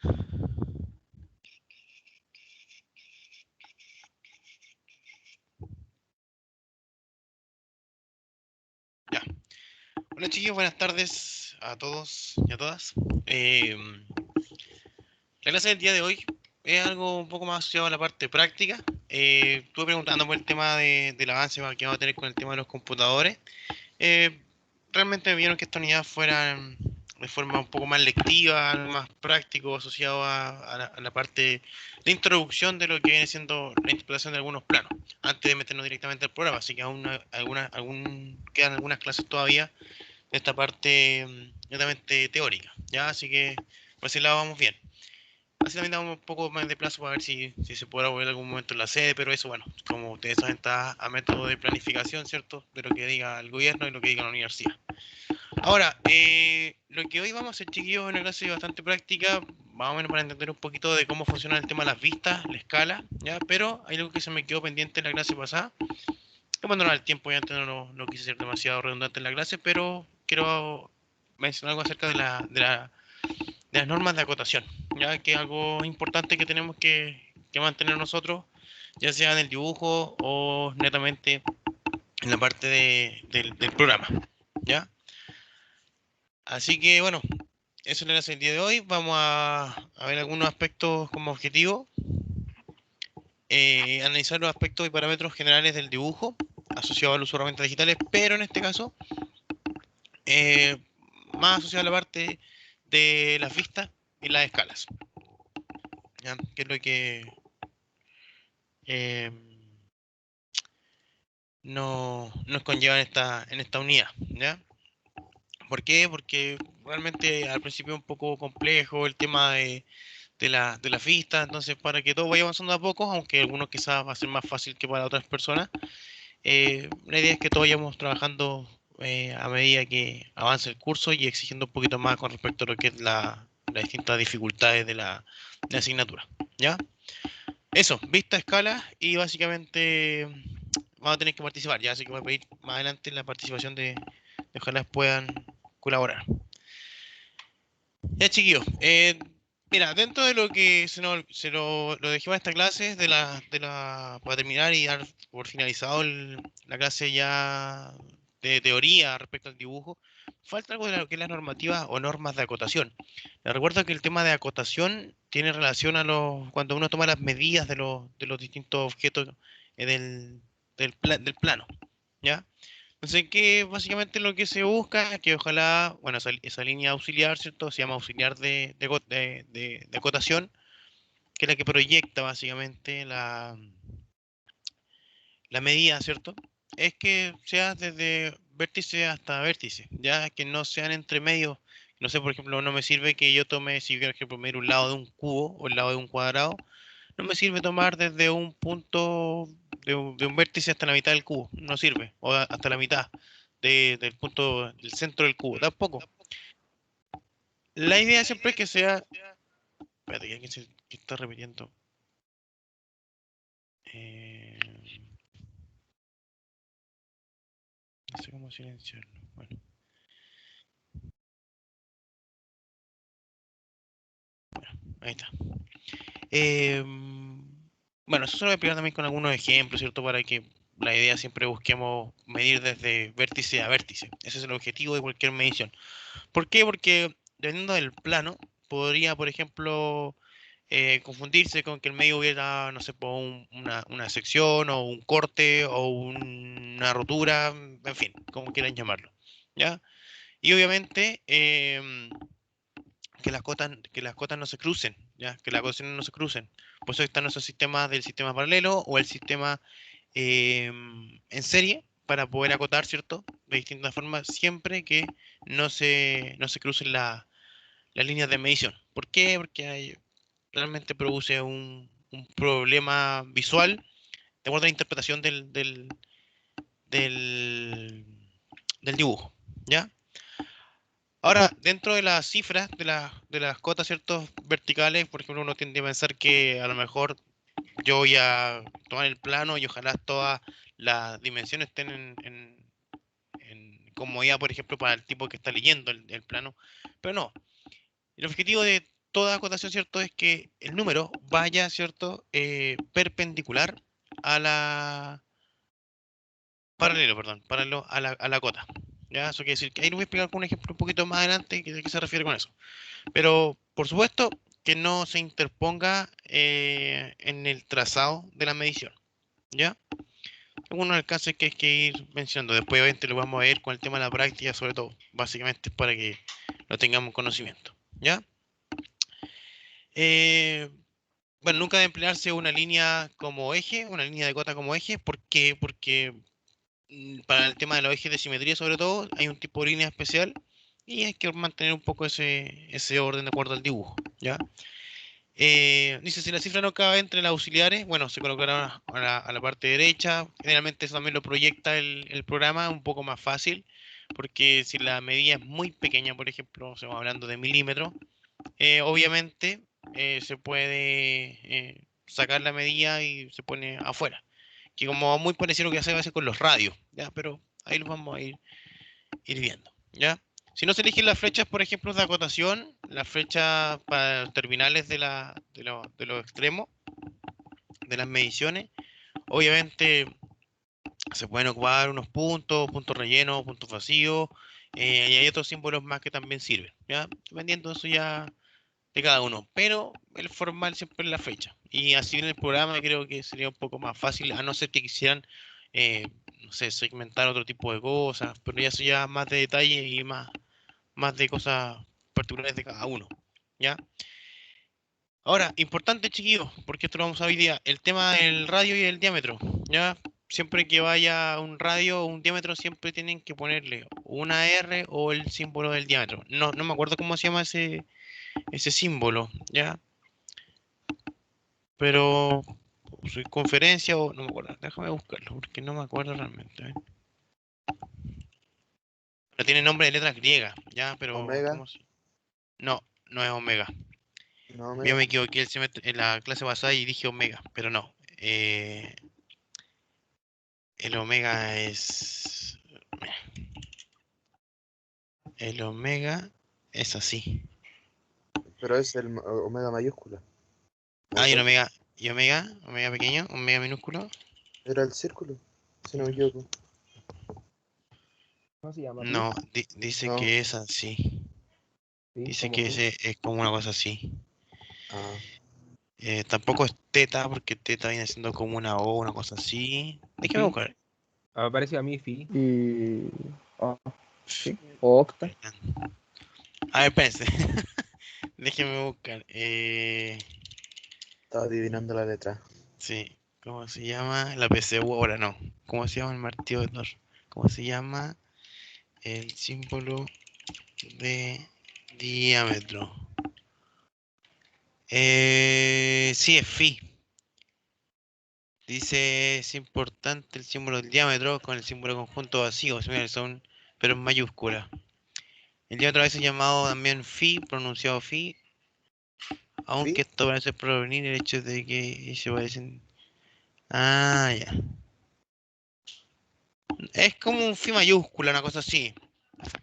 Ya. Hola chiquillos, buenas tardes a todos y a todas. Eh, la clase del día de hoy es algo un poco más asociado a la parte práctica. Estuve preguntando por el tema del avance que vamos a tener con el tema de los computadores. Eh, Realmente me vieron que esta unidad fuera de forma un poco más lectiva, algo más práctico, asociado a la parte de introducción de lo que viene siendo la interpretación de algunos planos, antes de meternos directamente al programa. Así que quedan algunas clases todavía de esta parte netamente teórica, ¿ya? Así que por ese lado vamos bien. Así también damos un poco más de plazo para ver si se podrá volver en algún momento en la sede, pero eso, bueno, como ustedes saben, está a método de planificación, ¿cierto? De lo que diga el gobierno y lo que diga la universidad. Ahora, lo que hoy vamos a hacer, chiquillos, es una clase bastante práctica, más o menos para entender un poquito de cómo funciona el tema de las vistas, la escala, ¿ya? Pero hay algo que se me quedó pendiente en la clase pasada, que bueno, no, el tiempo ya antes no quise ser demasiado redundante en la clase, pero quiero mencionar algo acerca de las normas de acotación, ya que es algo importante que tenemos que mantener nosotros, ya sea en el dibujo o netamente en la parte del programa, ¿ya? Así que bueno, eso es el día de hoy. Vamos a ver algunos aspectos como objetivo, analizar los aspectos y parámetros generales del dibujo asociado al uso de herramientas digitales, pero en este caso eh, más asociado a la parte de las vistas y las escalas, ¿ya? Que es lo que eh, nos conlleva en esta unidad, ¿ya? ¿Por qué? Porque realmente al principio es un poco complejo el tema de las vistas, entonces para que todo vaya avanzando a poco, aunque algunos quizás va a ser más fácil que para otras personas, la idea es que todos vayamos trabajando a medida que avance el curso y exigiendo un poquito más con respecto a lo que es las distintas dificultades de la asignatura, ¿ya? Eso, vista, escala y básicamente vamos a tener que participar, ya, así que voy a pedir más adelante la participación de ojalá puedan colaborar. Ya, chiquillos, mira, dentro de lo que lo dejé para esta clase, para terminar y dar por finalizado la clase ya de teoría respecto al dibujo, falta algo de lo que es la normativa o normas de acotación. Les recuerdo que el tema de acotación tiene relación cuando uno toma las medidas de los distintos objetos del plano, ¿ya? Entonces, que básicamente lo que se busca es que ojalá, bueno, esa línea auxiliar, ¿cierto? Se llama auxiliar de acotación, que es la que proyecta básicamente la medida, ¿cierto? Es que sea desde vértice hasta vértice, ya que no sean entre medios. No sé, por ejemplo, no me sirve que yo tome, si por ejemplo, medir un lado de un cubo o el lado de un cuadrado, no me sirve tomar desde un punto de un vértice hasta la mitad del cubo, no sirve, o hasta la mitad del punto del centro del cubo, tampoco. La idea siempre es que sea, espérate, que alguien que está repitiendo. Eh, no sé cómo silenciarlo. Bueno, ahí está. Eh, bueno, eso se lo voy a explicar también con algunos ejemplos, ¿cierto? Para que la idea siempre busquemos medir desde vértice a vértice. Ese es el objetivo de cualquier medición. ¿Por qué? Porque dependiendo del plano, podría, por ejemplo, confundirse con que el medio hubiera, no sé, po, una sección o un corte o una rotura, en fin, como quieran llamarlo, ¿ya? Y obviamente que las cotas no se crucen, ¿ya? Que las cotaciones no se crucen. Por eso están esos sistemas del sistema paralelo o el sistema en serie para poder acotar, ¿cierto? De distintas formas, siempre que no se crucen las líneas de medición. ¿Por qué? Porque realmente produce un problema visual de acuerdo a la interpretación del, del dibujo, ¿ya? Ahora, dentro de las cifras de las cotas, ¿ciertos? Verticales, por ejemplo, uno tiende a pensar que a lo mejor yo voy a tomar el plano y ojalá todas las dimensiones estén en comodidad, por ejemplo, para el tipo que está leyendo el plano. Pero no, el objetivo toda acotación, ¿cierto? Es que el número vaya, ¿cierto? Perpendicular a la... Paralelo, perdón, paralelo a la cota. ¿Ya? Eso quiere decir que ahí lo voy a explicar con un ejemplo un poquito más adelante de qué se refiere con eso. Pero, por supuesto, que no se interponga en el trazado de la medición. ¿Ya? Algunos alcances que hay que ir mencionando. Después, obviamente, lo vamos a ver con el tema de la práctica, sobre todo. Básicamente es para que lo tengamos conocimiento. ¿Ya? Eh, bueno, nunca debe emplearse una línea como eje, una línea de cota como eje. ¿Por qué? Porque para el tema de los ejes de simetría, sobre todo, hay un tipo de línea especial y hay que mantener un poco ese orden de acuerdo al dibujo. ¿Ya? Dice, si la cifra no cabe entre las auxiliares, bueno, se colocará a la parte derecha. Generalmente eso también lo proyecta el programa, un poco más fácil, porque si la medida es muy pequeña, por ejemplo, estamos hablando de milímetros, obviamente se puede sacar la medida y se pone afuera. Que como muy parecido a lo que hace a veces con los radios, ¿ya? Pero ahí los vamos a ir viendo, ¿ya? Si no se eligen las flechas, por ejemplo, de acotación, las flechas para los terminales de los extremos de las mediciones, obviamente se pueden ocupar unos puntos, puntos rellenos, puntos vacíos, y hay otros símbolos más que también sirven, ¿ya? Dependiendo de eso ya de cada uno, pero el formal siempre es la fecha. Y así en el programa creo que sería un poco más fácil, a no ser que quisieran, eh, no sé, segmentar otro tipo de cosas, pero ya eso ya más de detalle y más de cosas particulares de cada uno, ¿ya? Ahora, importante, chiquillos, porque esto lo vamos a ver hoy día, el tema del radio y el diámetro, ¿ya? Siempre que vaya un radio o un diámetro, siempre tienen que ponerle una R o el símbolo del diámetro. No me acuerdo cómo se llama ese símbolo, ¿ya? Pero su conferencia o no me acuerdo, déjame buscarlo porque no me acuerdo realmente. ¿Eh? No tiene nombre de letras griegas, ya, pero Omega, ¿cómo se? No, no es Omega. no Yo Omega. me equivoqué en la clase pasada y dije Omega, pero no. El Omega es. El Omega es así. Pero es el Omega mayúscula. ¿O Ah, y el cuál? Omega. ¿Y Omega? Omega pequeño, Omega minúsculo. Era el círculo, si no me equivoco. ¿Cómo se llama? ¿Pi? No, dice No. que es así. ¿Pi? Dice ¿Cómo que pi? ese es como una cosa así. Ah, Tampoco es teta, porque teta viene siendo como una O, una cosa así. ¿Y Déjame pi? buscar. Ah, me parece a mí Fi. Y. Ah, sí. O octa. A ver, espérense. Déjeme buscar. estaba adivinando la letra. Sí. ¿Cómo se llama? La PCU ahora no. ¿Cómo se llama el martillo de Thor? ¿Cómo se llama el símbolo de diámetro? Sí, es Phi. Dice, es importante el símbolo del diámetro con el símbolo conjunto vacío, son, pero en mayúscula. El diámetro a veces llamado también phi, pronunciado phi, aunque ¿Pi? esto parece provenir del hecho de que se parecen. Ah, ya. Es como un phi mayúscula, una cosa así.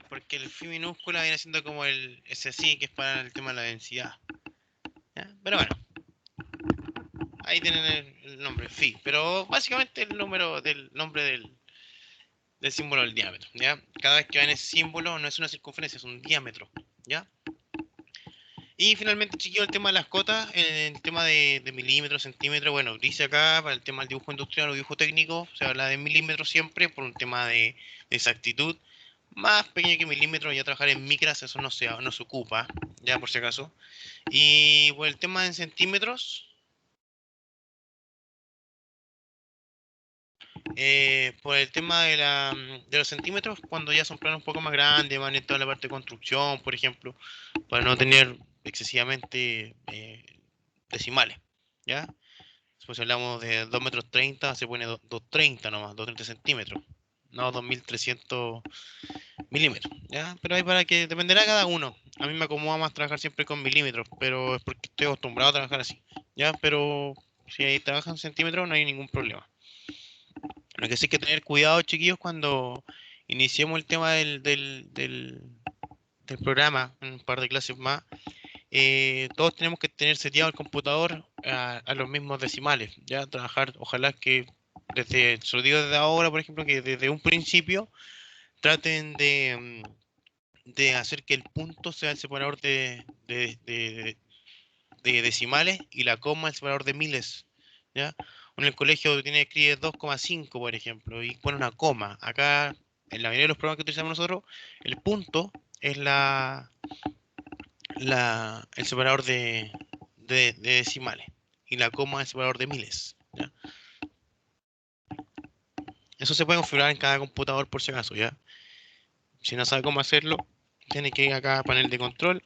Porque el phi minúscula viene siendo como ese sí que es para el tema de la densidad. ¿Ya? Pero bueno, ahí tienen el nombre, phi. Pero básicamente el número del nombre del símbolo del diámetro. ¿Ya? Cada vez que va en ese símbolo no es una circunferencia, es un diámetro. ¿Ya? Y finalmente, chiquillo, el tema de las cotas, el tema de milímetros, centímetros, bueno, dice acá, para el tema del dibujo industrial o dibujo técnico, se habla de milímetros siempre por un tema de exactitud. Más pequeño que milímetros, ya trabajar en micras, eso no se ocupa, ya por si acaso. Y por el tema en centímetros, por el tema de los centímetros, cuando ya son planos un poco más grandes, van en toda la parte de construcción, por ejemplo, para no tener excesivamente decimales, ¿ya? Pues si hablamos de 2 metros 30, se pone 230 nomás, 230 centímetros, no 2300 milímetros, ¿ya? Pero ahí para que dependerá de cada uno. A mí me acomoda más trabajar siempre con milímetros, pero es porque estoy acostumbrado a trabajar así, ¿ya? Pero si ahí trabajan centímetros no hay ningún problema. Lo que sí hay que tener cuidado, chiquillos, cuando iniciemos el tema del programa, en un par de clases más, todos tenemos que tener seteado el computador a los mismos decimales, ya trabajar, ojalá que se lo digo desde ahora, por ejemplo, que desde un principio traten de hacer que el punto sea el separador de decimales y la coma el separador de miles, ¿ya? En el colegio tiene que escribir 2,5, por ejemplo, y pone una coma. Acá, en la mayoría de los programas que utilizamos nosotros, el punto es el separador de decimales y la coma es el separador de miles, ¿ya? Eso se puede configurar en cada computador por si acaso, ¿ya? Si no sabe cómo hacerlo, tiene que ir acá a panel de control,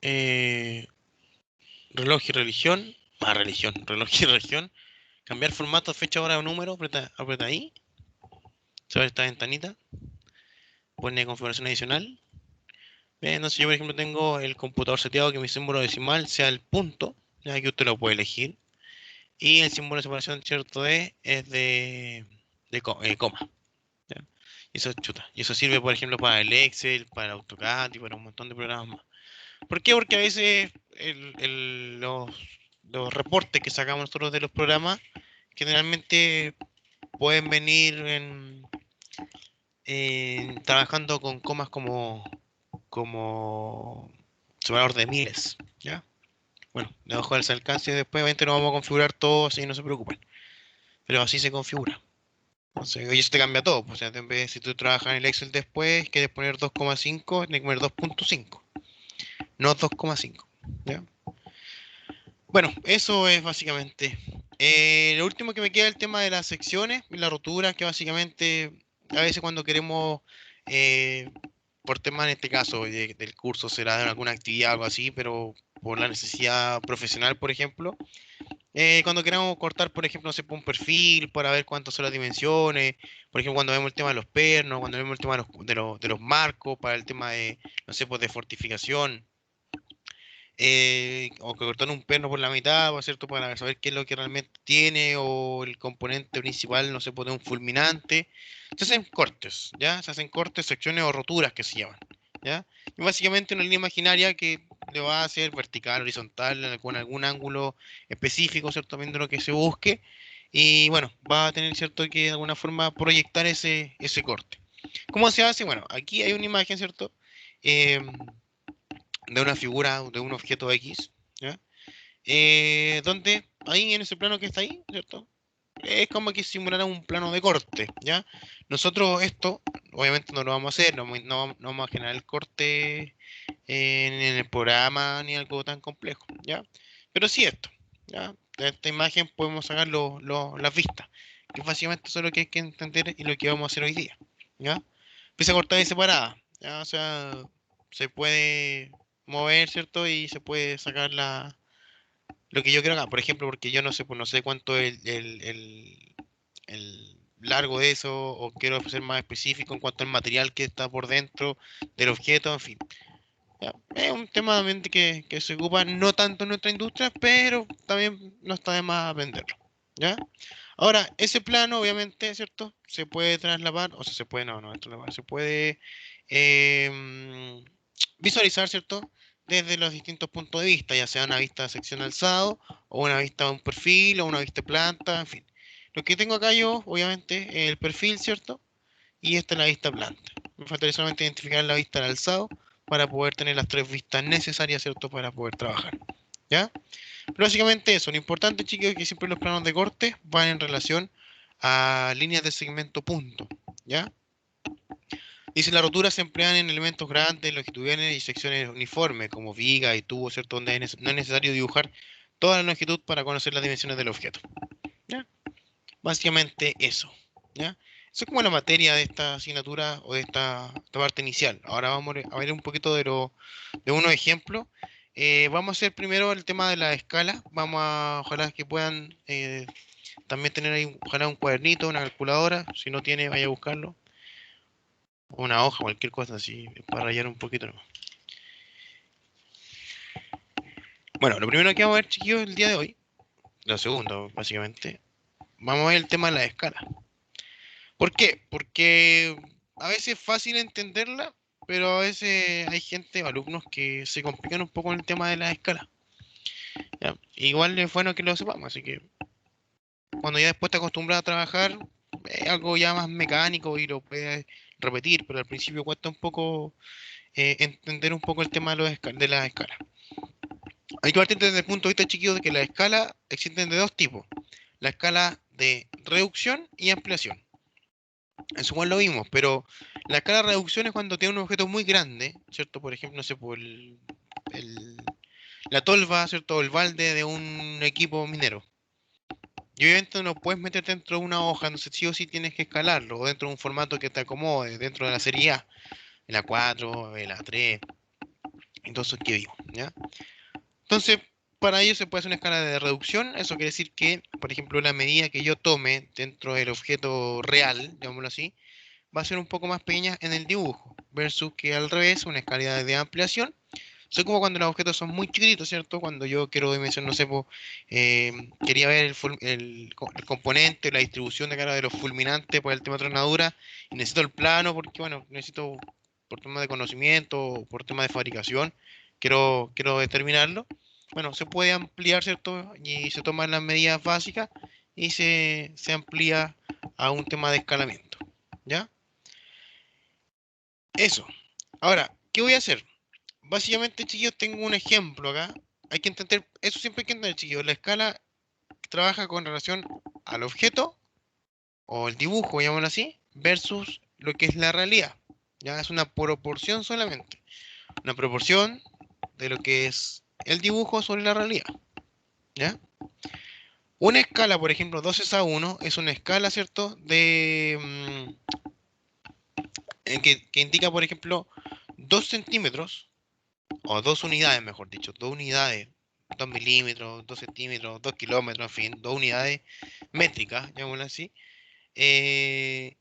eh, reloj y religión, reloj y región, cambiar formato, fecha, hora o número, aprieta ahí, se abre esta ventanita, pone configuración adicional. Bien, entonces yo por ejemplo tengo el computador seteado que mi símbolo decimal sea el punto, ya que usted lo puede elegir, y el símbolo de separación, cierto, es de coma, ¿ya? Y eso es chuta, y eso sirve por ejemplo para el Excel, para AutoCAD y para un montón de programas más. ¿Por qué? Porque a veces los reportes que sacamos nosotros de los programas generalmente pueden venir trabajando con comas como separador de miles, ¿ya? Bueno, le dejo ese alcance y después obviamente lo vamos a configurar todo, así no se preocupen. Pero así se configura. Entonces, y eso te cambia todo. Pues, o sea, en vez, si tú trabajas en el Excel después, quieres poner 2,5, tienes que poner 2,5, no 2,5. ¿Ya? Bueno, eso es básicamente. Lo último que me queda es el tema de las secciones y la rotura, que básicamente a veces cuando queremos, eh, por temas en este caso del curso, será de alguna actividad o algo así, pero por la necesidad profesional, por ejemplo, cuando queramos cortar, por ejemplo, no sé, un perfil para ver cuántas son las dimensiones, por ejemplo, cuando vemos el tema de los pernos, cuando vemos el tema de los marcos, para el tema de, no sé, pues de fortificación, o que cortar un perno por la mitad, ¿no es cierto? Para saber qué es lo que realmente tiene, o el componente principal, no sé, puede un fulminante. Se hacen cortes, ¿ya? Se hacen cortes, secciones o roturas que se llaman, ¿ya? Y básicamente una línea imaginaria que le va a hacer vertical, horizontal, con algún ángulo específico, ¿cierto? Viendo lo que se busque. Y bueno, va a tener, ¿cierto? Que de alguna forma proyectar ese corte. ¿Cómo se hace? Bueno, aquí hay una imagen, ¿cierto? Em, de una figura, de un objeto X, ¿ya? Donde ahí en ese plano que está ahí, ¿cierto? Es como que simulara un plano de corte, ¿ya? Nosotros esto, obviamente no lo vamos a hacer, no vamos a generar el corte en el programa ni algo tan complejo, ¿ya? Pero sí esto, ¿ya? De esta imagen podemos sacar las vistas, que básicamente eso es lo que hay que entender y lo que vamos a hacer hoy día, ¿ya? Empieza a cortar y separada, ¿ya? O sea, se puede mover, ¿cierto? Y se puede sacar lo que yo quiero acá. Por ejemplo, porque yo no sé, pues no sé cuánto es el largo de eso, o quiero ser más específico en cuanto al material que está por dentro del objeto, en fin. Ya, es un tema también que se ocupa no tanto en nuestra industria, pero también no está de más aprenderlo, ¿ya? Ahora, ese plano, obviamente, ¿cierto? Se puede trasladar, o sea, se puede, no, trasladar, se puede em, visualizar, ¿cierto? Desde los distintos puntos de vista, ya sea una vista de sección alzado, o una vista de un perfil, o una vista de planta, en fin. Lo que tengo acá yo, obviamente, es el perfil, ¿cierto? Y esta es la vista planta. Me faltaría solamente identificar la vista del alzado para poder tener las tres vistas necesarias, ¿cierto? Para poder trabajar, ¿ya? Pero básicamente eso. Lo importante, chicos, es que siempre los planos de corte van en relación a líneas de segmento punto, ¿ya? Dice, las roturas se emplean en elementos grandes, longitudinales y secciones uniformes, como vigas y tubos, ¿cierto? Donde no es necesario dibujar toda la longitud para conocer las dimensiones del objeto, ¿ya? Básicamente eso, ¿ya? Eso es como la materia de esta asignatura o de esta parte inicial. Ahora vamos a ver un poquito de unos ejemplos. Vamos a hacer primero el tema de la escala. Ojalá que puedan también tener ahí, ojalá un cuadernito, una calculadora. Si no tiene, vaya a buscarlo. O una hoja, cualquier cosa así, para rayar un poquito nomás. Bueno, lo primero que vamos a ver, chiquillos, el día de hoy, lo segundo, básicamente, vamos a ver el tema de la escala. ¿Por qué? Porque a veces es fácil entenderla, pero a veces hay gente o alumnos que se complican un poco en el tema de la escala. ¿Ya? Igual es bueno que lo sepamos, así que cuando ya después te acostumbras a trabajar, es algo ya más mecánico y lo puedes repetir, pero al principio cuesta un poco entender un poco el tema de, de las escalas. Hay que partir desde el punto de vista, chiquillos, de que las escalas existen de dos tipos. La escala de reducción y ampliación. Eso igual lo vimos, pero la escala de reducción es cuando tiene un objeto muy grande, ¿cierto? Por ejemplo, no sé, por el- la tolva, ¿cierto? O el balde de un equipo minero. Y obviamente no puedes meter dentro de una hoja, no sé, sí o sí tienes que escalarlo, o dentro de un formato que te acomode, dentro de la serie A, en la 4, en la 3, entonces que vimos, ¿ya? Entonces, para ello se puede hacer una escala de reducción. Eso quiere decir que, por ejemplo, la medida que yo tome dentro del objeto real, llamémoslo así, va a ser un poco más pequeña en el dibujo, versus que al revés, una escala de ampliación. Soy como cuando los objetos son muy chiquititos, ¿cierto? Cuando yo quiero dimensionar, no sé, quería ver el componente, la distribución de cara de los fulminantes por el tema de tronadura, y necesito el plano porque, bueno, necesito, por tema de conocimiento, por tema de fabricación, quiero determinarlo. Bueno, se puede ampliar, ¿cierto? Y se toman las medidas básicas y se amplía a un tema de escalamiento, ¿ya? Eso. Ahora, ¿qué voy a hacer? Básicamente, chiquillos, tengo un ejemplo acá. Hay que entender, eso siempre hay que entender, chiquillos. La escala trabaja con relación al objeto o el dibujo, llamémoslo así, versus lo que es la realidad. Ya es una proporción solamente. Una proporción de lo que es el dibujo sobre la realidad. ¿Ya? Una escala, por ejemplo, 2:1 es una escala, ¿cierto? Que indica, por ejemplo, 2 centímetros, o 2 unidades, mejor dicho, 2 unidades, 2 milímetros, 2 centímetros, 2 kilómetros, en fin, 2 unidades métricas, llamémoslo así, eh,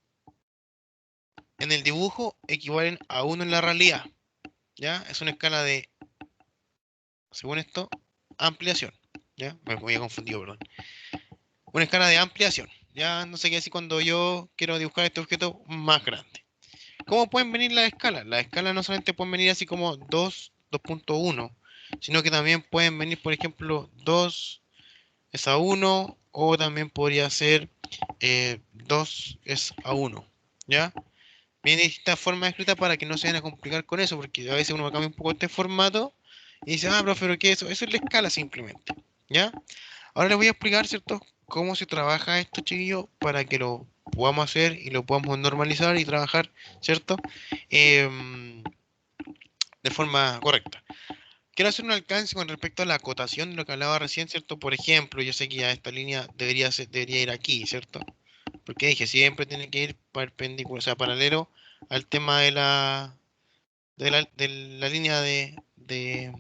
en el dibujo equivalen a 1 en la realidad, ¿ya? Es una escala de, según esto, ampliación, ¿ya? Me voy a confundir, perdón. Una escala de ampliación, ya no sé qué decir cuando yo quiero dibujar este objeto más grande. ¿Cómo pueden venir las escalas? Las escalas no solamente pueden venir así como 2, 2.1, sino que también pueden venir, por ejemplo, 2 es a 1, o también podría ser 2 es a 1, ¿ya? Viene distintas formas escritas para que no se vayan a complicar con eso, porque a veces uno cambia un poco este formato y dice, ah, profe, pero ¿qué es eso? Eso es la escala simplemente, ¿ya? Ahora les voy a explicar, ¿cierto? Cómo se trabaja esto, chiquillos, para que lo podamos hacer y lo podamos normalizar y trabajar, ¿cierto? Em, de forma correcta. Quiero hacer un alcance con respecto a la acotación de lo que hablaba recién, ¿cierto? Por ejemplo, yo sé que ya esta línea debería ir aquí, ¿cierto? Porque dije, siempre tiene que ir perpendicular, o sea, paralelo al tema de la línea de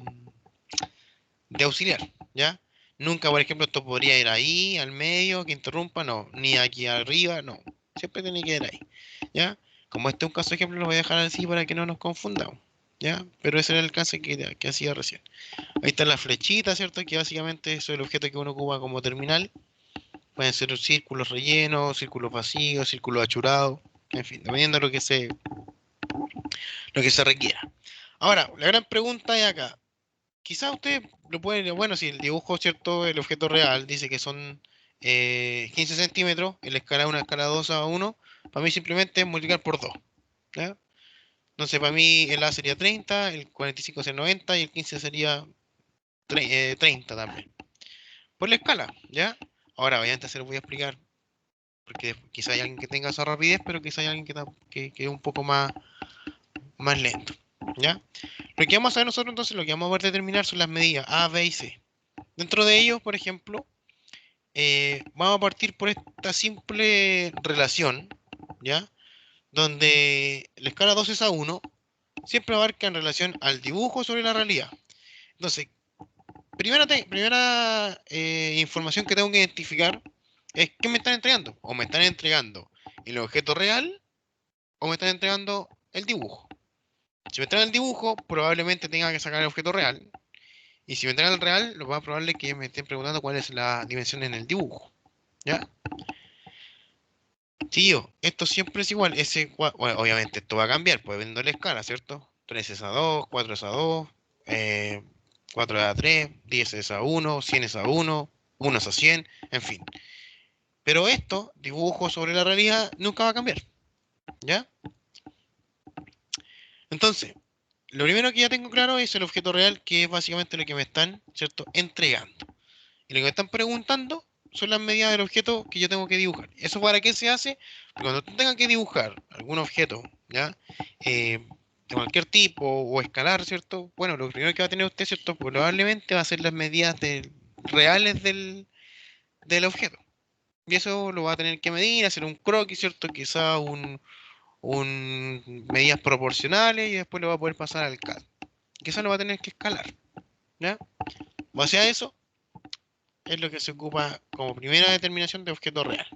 auxiliar, ¿ya? Nunca, por ejemplo, esto podría ir ahí, al medio, que interrumpa, no. Ni aquí arriba, no. Siempre tiene que ir ahí, ¿ya? Como este es un caso de ejemplo, lo voy a dejar así para que no nos confundamos, ¿ya? Pero ese era el alcance que hacía recién. Ahí está la flechita, ¿cierto? Que básicamente es el objeto que uno ocupa como terminal. Pueden ser círculos rellenos, círculos vacíos, círculos achurados, en fin, dependiendo de lo que se requiera. Ahora, la gran pregunta es acá. Quizás usted lo puede, bueno, si el dibujo, ¿cierto? El objeto real dice que son 15 centímetros, en la escala una escala 2:1, para mí simplemente es multiplicar por 2, ¿ya? Entonces, para mí el A sería 30, el 45 sería 90 y el 15 sería 30 también. Por la escala, ¿ya? Ahora, obviamente se lo voy a explicar, porque quizá hay alguien que tenga esa rapidez, pero quizá hay alguien que es un poco más lento, ¿ya? Lo que vamos a ver nosotros entonces, lo que vamos a ver determinar son las medidas A, B y C. Dentro de ellos, por ejemplo, vamos a partir por esta simple relación, ¿ya? Donde la escala 2:1 siempre abarca en relación al dibujo sobre la realidad. Entonces, primera información que tengo que identificar es qué me están entregando. O me están entregando el objeto real o me están entregando el dibujo. Si me entregan el dibujo, probablemente tenga que sacar el objeto real. Y si me entregan el real, lo más probable es que me estén preguntando cuál es la dimensión en el dibujo, ¿ya? Tío, esto siempre es igual. Bueno, obviamente esto va a cambiar, pues viendo la escala, ¿cierto? 3 es a 2, 4 es a 2, 4 es a 3, 10 es a 1, 100 es a 1 es a 100, en fin. Pero esto, dibujo sobre la realidad, nunca va a cambiar, ¿ya? Entonces, lo primero que ya tengo claro es el objeto real, que es básicamente lo que me están, ¿cierto?, entregando. Y lo que me están preguntando son las medidas del objeto que yo tengo que dibujar. ¿Eso para qué se hace? Porque cuando tú tengas que dibujar algún objeto, ¿ya? De cualquier tipo o escalar, ¿cierto? Bueno, lo primero que va a tener usted, ¿cierto? Probablemente va a ser las medidas reales del objeto. Y eso lo va a tener que medir, hacer un croquis, ¿cierto? Quizá medidas proporcionales y después lo va a poder pasar al CAD. Quizá lo va a tener que escalar, ¿ya? Base a eso, es lo que se ocupa como primera determinación de objeto real.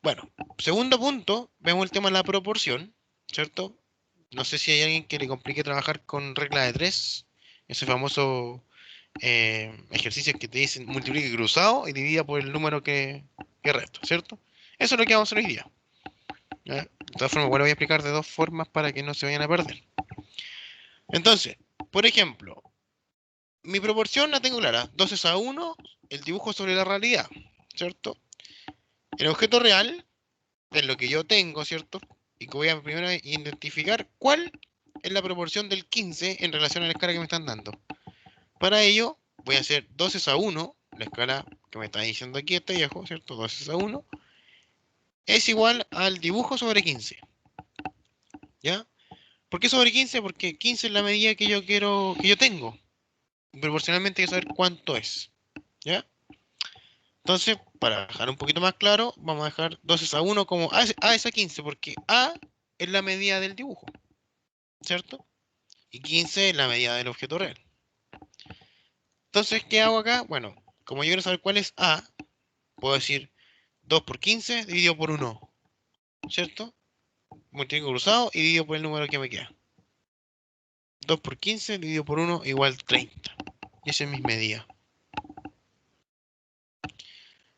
Bueno, segundo punto, vemos el tema de la proporción, ¿cierto? No sé si hay alguien que le complique trabajar con regla de 3, ese famoso ejercicio que te dicen multiplique cruzado y divida por el número que resto, ¿cierto? Eso es lo que vamos a hacer hoy día. ¿Ya? De todas formas, igual lo voy a explicar de dos formas para que no se vayan a perder. Entonces, por ejemplo, mi proporción la tengo clara, 2 es a 1, el dibujo sobre la realidad, ¿cierto? El objeto real es lo que yo tengo, ¿cierto? Y que voy a primero identificar cuál es la proporción del 15 en relación a la escala que me están dando. Para ello, voy a hacer 2 es a 1, la escala que me está diciendo aquí este viejo, ¿cierto? 2 es a 1, es igual al dibujo sobre 15, ¿ya? ¿Por qué sobre 15? Porque 15 es la medida que yo quiero, que yo tengo. Proporcionalmente hay que saber cuánto es, ¿ya? Entonces, para dejar un poquito más claro, vamos a dejar 2 es a 1 como A es a 15, porque A es la medida del dibujo, ¿cierto? Y 15 es la medida del objeto real. Entonces, ¿qué hago acá? Bueno, como yo quiero saber cuál es A, puedo decir 2 por 15 dividido por 1, ¿cierto? Multiplico cruzado y dividido por el número que me queda. 2 por 15 dividido por 1 igual 30. Y esa es mi medida.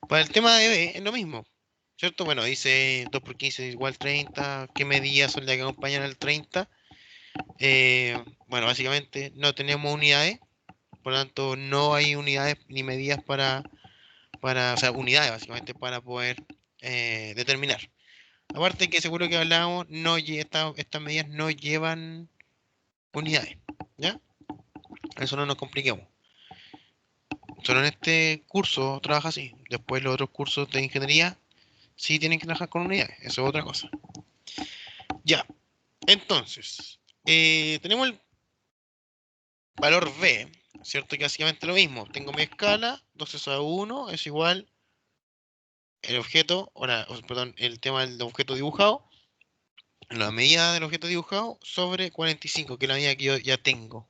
Para el tema de B es lo mismo, ¿cierto? Bueno, dice 2 por 15 igual 30. ¿Qué medidas son las que acompañan al 30? Bueno, básicamente no tenemos unidades, por lo tanto no hay unidades ni medidas o sea, unidades básicamente para poder determinar. Aparte que seguro que hablábamos, estas medidas no llevan unidades, ¿ya? Eso no nos compliquemos. Solo en este curso trabaja así. Después los otros cursos de ingeniería sí tienen que trabajar con unidades. Eso es otra cosa. Ya. Entonces, tenemos el valor B, ¿cierto? Que básicamente lo mismo. Tengo mi escala, 2 es a 1 es igual el objeto, perdón, el tema del objeto dibujado, la medida del objeto dibujado sobre 45, que es la medida que yo ya tengo,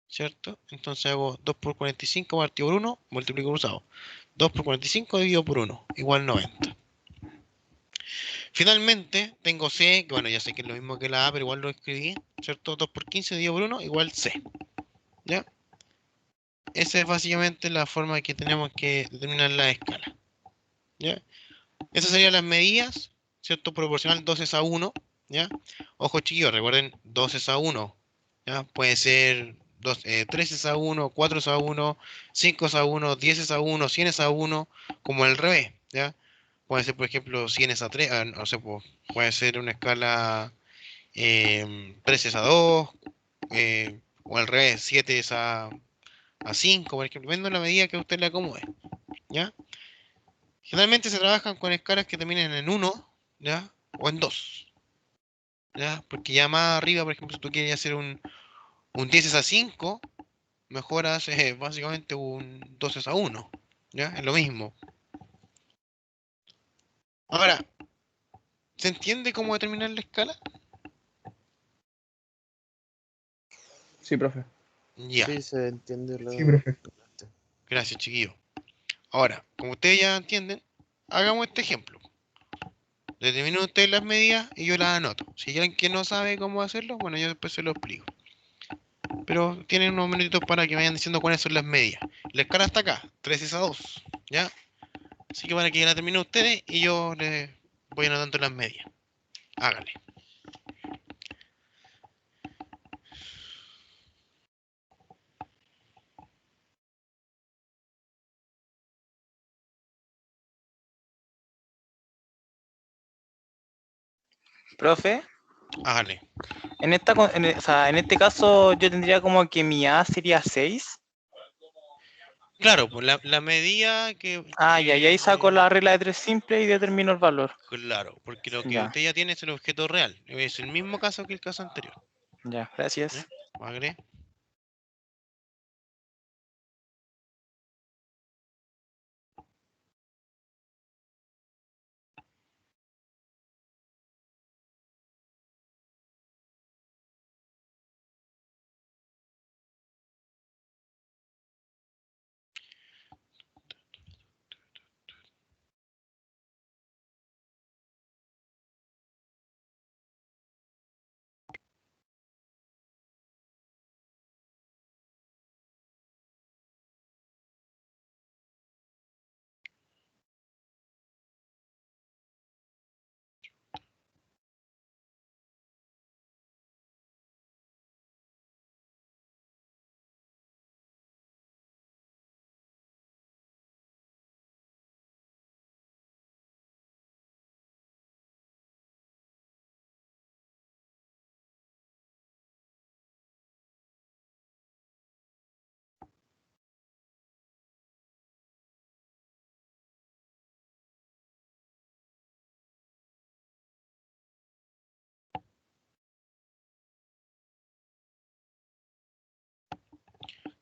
¿cierto? Entonces hago 2 por 45 partido por 1, multiplico cruzado. 2 por 45 dividido por 1, igual 90. Finalmente, tengo C, que bueno, ya sé que es lo mismo que la A, pero igual lo escribí, ¿cierto? 2 por 15 dividido por 1 igual C, ¿ya? Esa es básicamente la forma que tenemos que determinar la escala, ¿ya? Esas serían las medidas, ¿cierto? Proporcional 2 es a 1, ¿ya? Ojo chiquillos, recuerden 2 es a 1, ¿ya? Puede ser 3 es a 1, 4 es a 1, 5 es a 1, 10 es a 1, 100 es a 1, como el revés, ¿ya? Puede ser, por ejemplo, 100 es a 3, no sé, puede ser una escala 3 es a 2, o al revés, 7 es a 5, por ejemplo, dependiendo de la medida que a usted le acomode, ¿ya? Generalmente se trabajan con escalas que terminen en 1, ¿ya? O en 2, ¿ya? Porque ya más arriba, por ejemplo, si tú quieres hacer un 10 es a 5, mejor haces básicamente un 2 es a 1, ¿ya? Es lo mismo. Ahora, ¿se entiende cómo determinar la escala? Sí, profe. Ya, Sí, se entiende la... Sí, profe. gracias, chiquillo. Ahora, como ustedes ya entienden, hagamos este ejemplo. Determinen ustedes las medidas y yo las anoto. Si hay alguien que no sabe cómo hacerlo, bueno, yo después se lo explico. Pero tienen unos minutitos para que vayan diciendo cuáles son las medidas. La escala está acá, 3 es a 2, ¿ya? Así que para que la terminen ustedes y yo les voy anotando las medias. Hágale. Profe, Hágale. o sea, en este caso yo tendría como que mi A sería 6. Claro, pues la medida que... Ah, ya, y ahí saco la regla de 3 simple y determino el valor. Claro, porque lo que Ya, usted ya tiene es el objeto real. Es el mismo caso que el caso anterior. ya, gracias. ¿Ya? Hágale.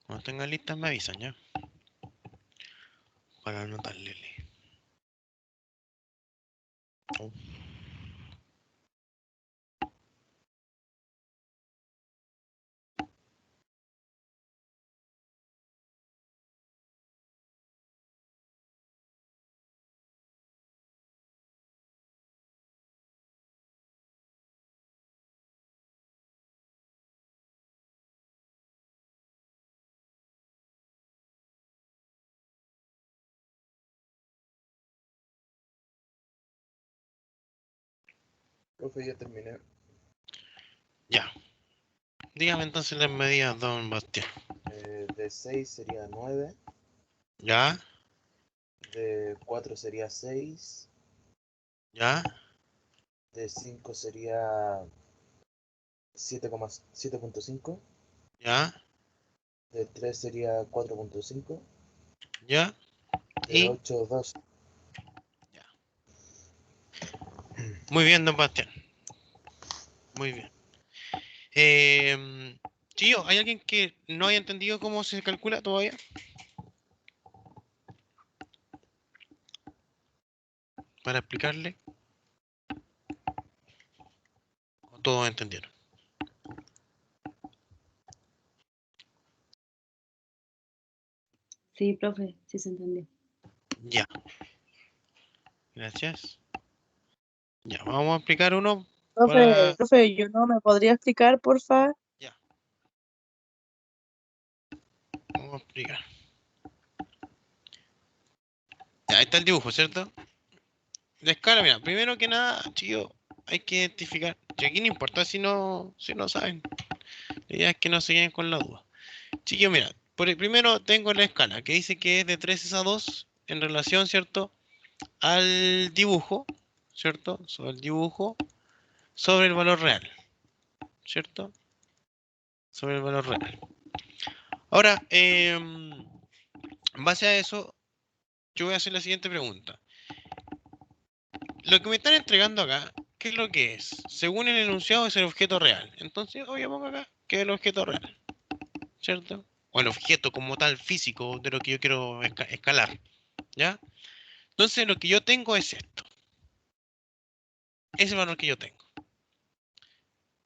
Cuando tengan listas me avisan, ¿ya? Para anotarle. Oh. Profe, ya terminé. Ya. Dígame entonces las medidas, don Bastián. De 6 sería 9. ¿Ya? De 4 sería 6. ¿Ya? De 5 sería 7,5. ¿Ya? De 3 sería 4,5. ¿Ya? De Y... 8, 2. Ya. Muy bien, don Bastián. Muy bien. Chío, ¿hay alguien que no haya entendido cómo se calcula todavía? Para explicarle. ¿O todos entendieron? Sí, profe, sí se entendió. Ya. Gracias. Ya, vamos a explicar uno para... Profe, ¿yo no me podría explicar, porfa? Ya. Vamos a explicar. Ya, ahí está el dibujo, ¿cierto? La escala, mira, primero que nada, chicos, hay que identificar. Y aquí no importa si no saben. La idea es que no se queden con la duda. Chicos, mira, primero tengo la escala que dice que es de 3 a 2 en relación, ¿cierto? Al dibujo, ¿cierto? Sobre el dibujo, sobre el valor real, ¿cierto? Sobre el valor real. Ahora, en base a eso, yo voy a hacer la siguiente pregunta. Lo que me están entregando acá, ¿qué es lo que es? Según el enunciado es el objeto real. Entonces, oye, pongo acá que es el objeto real, ¿cierto? O el objeto como tal físico de lo que yo quiero escalar, ¿ya? Entonces, lo que yo tengo es esto. Ese valor que yo tengo.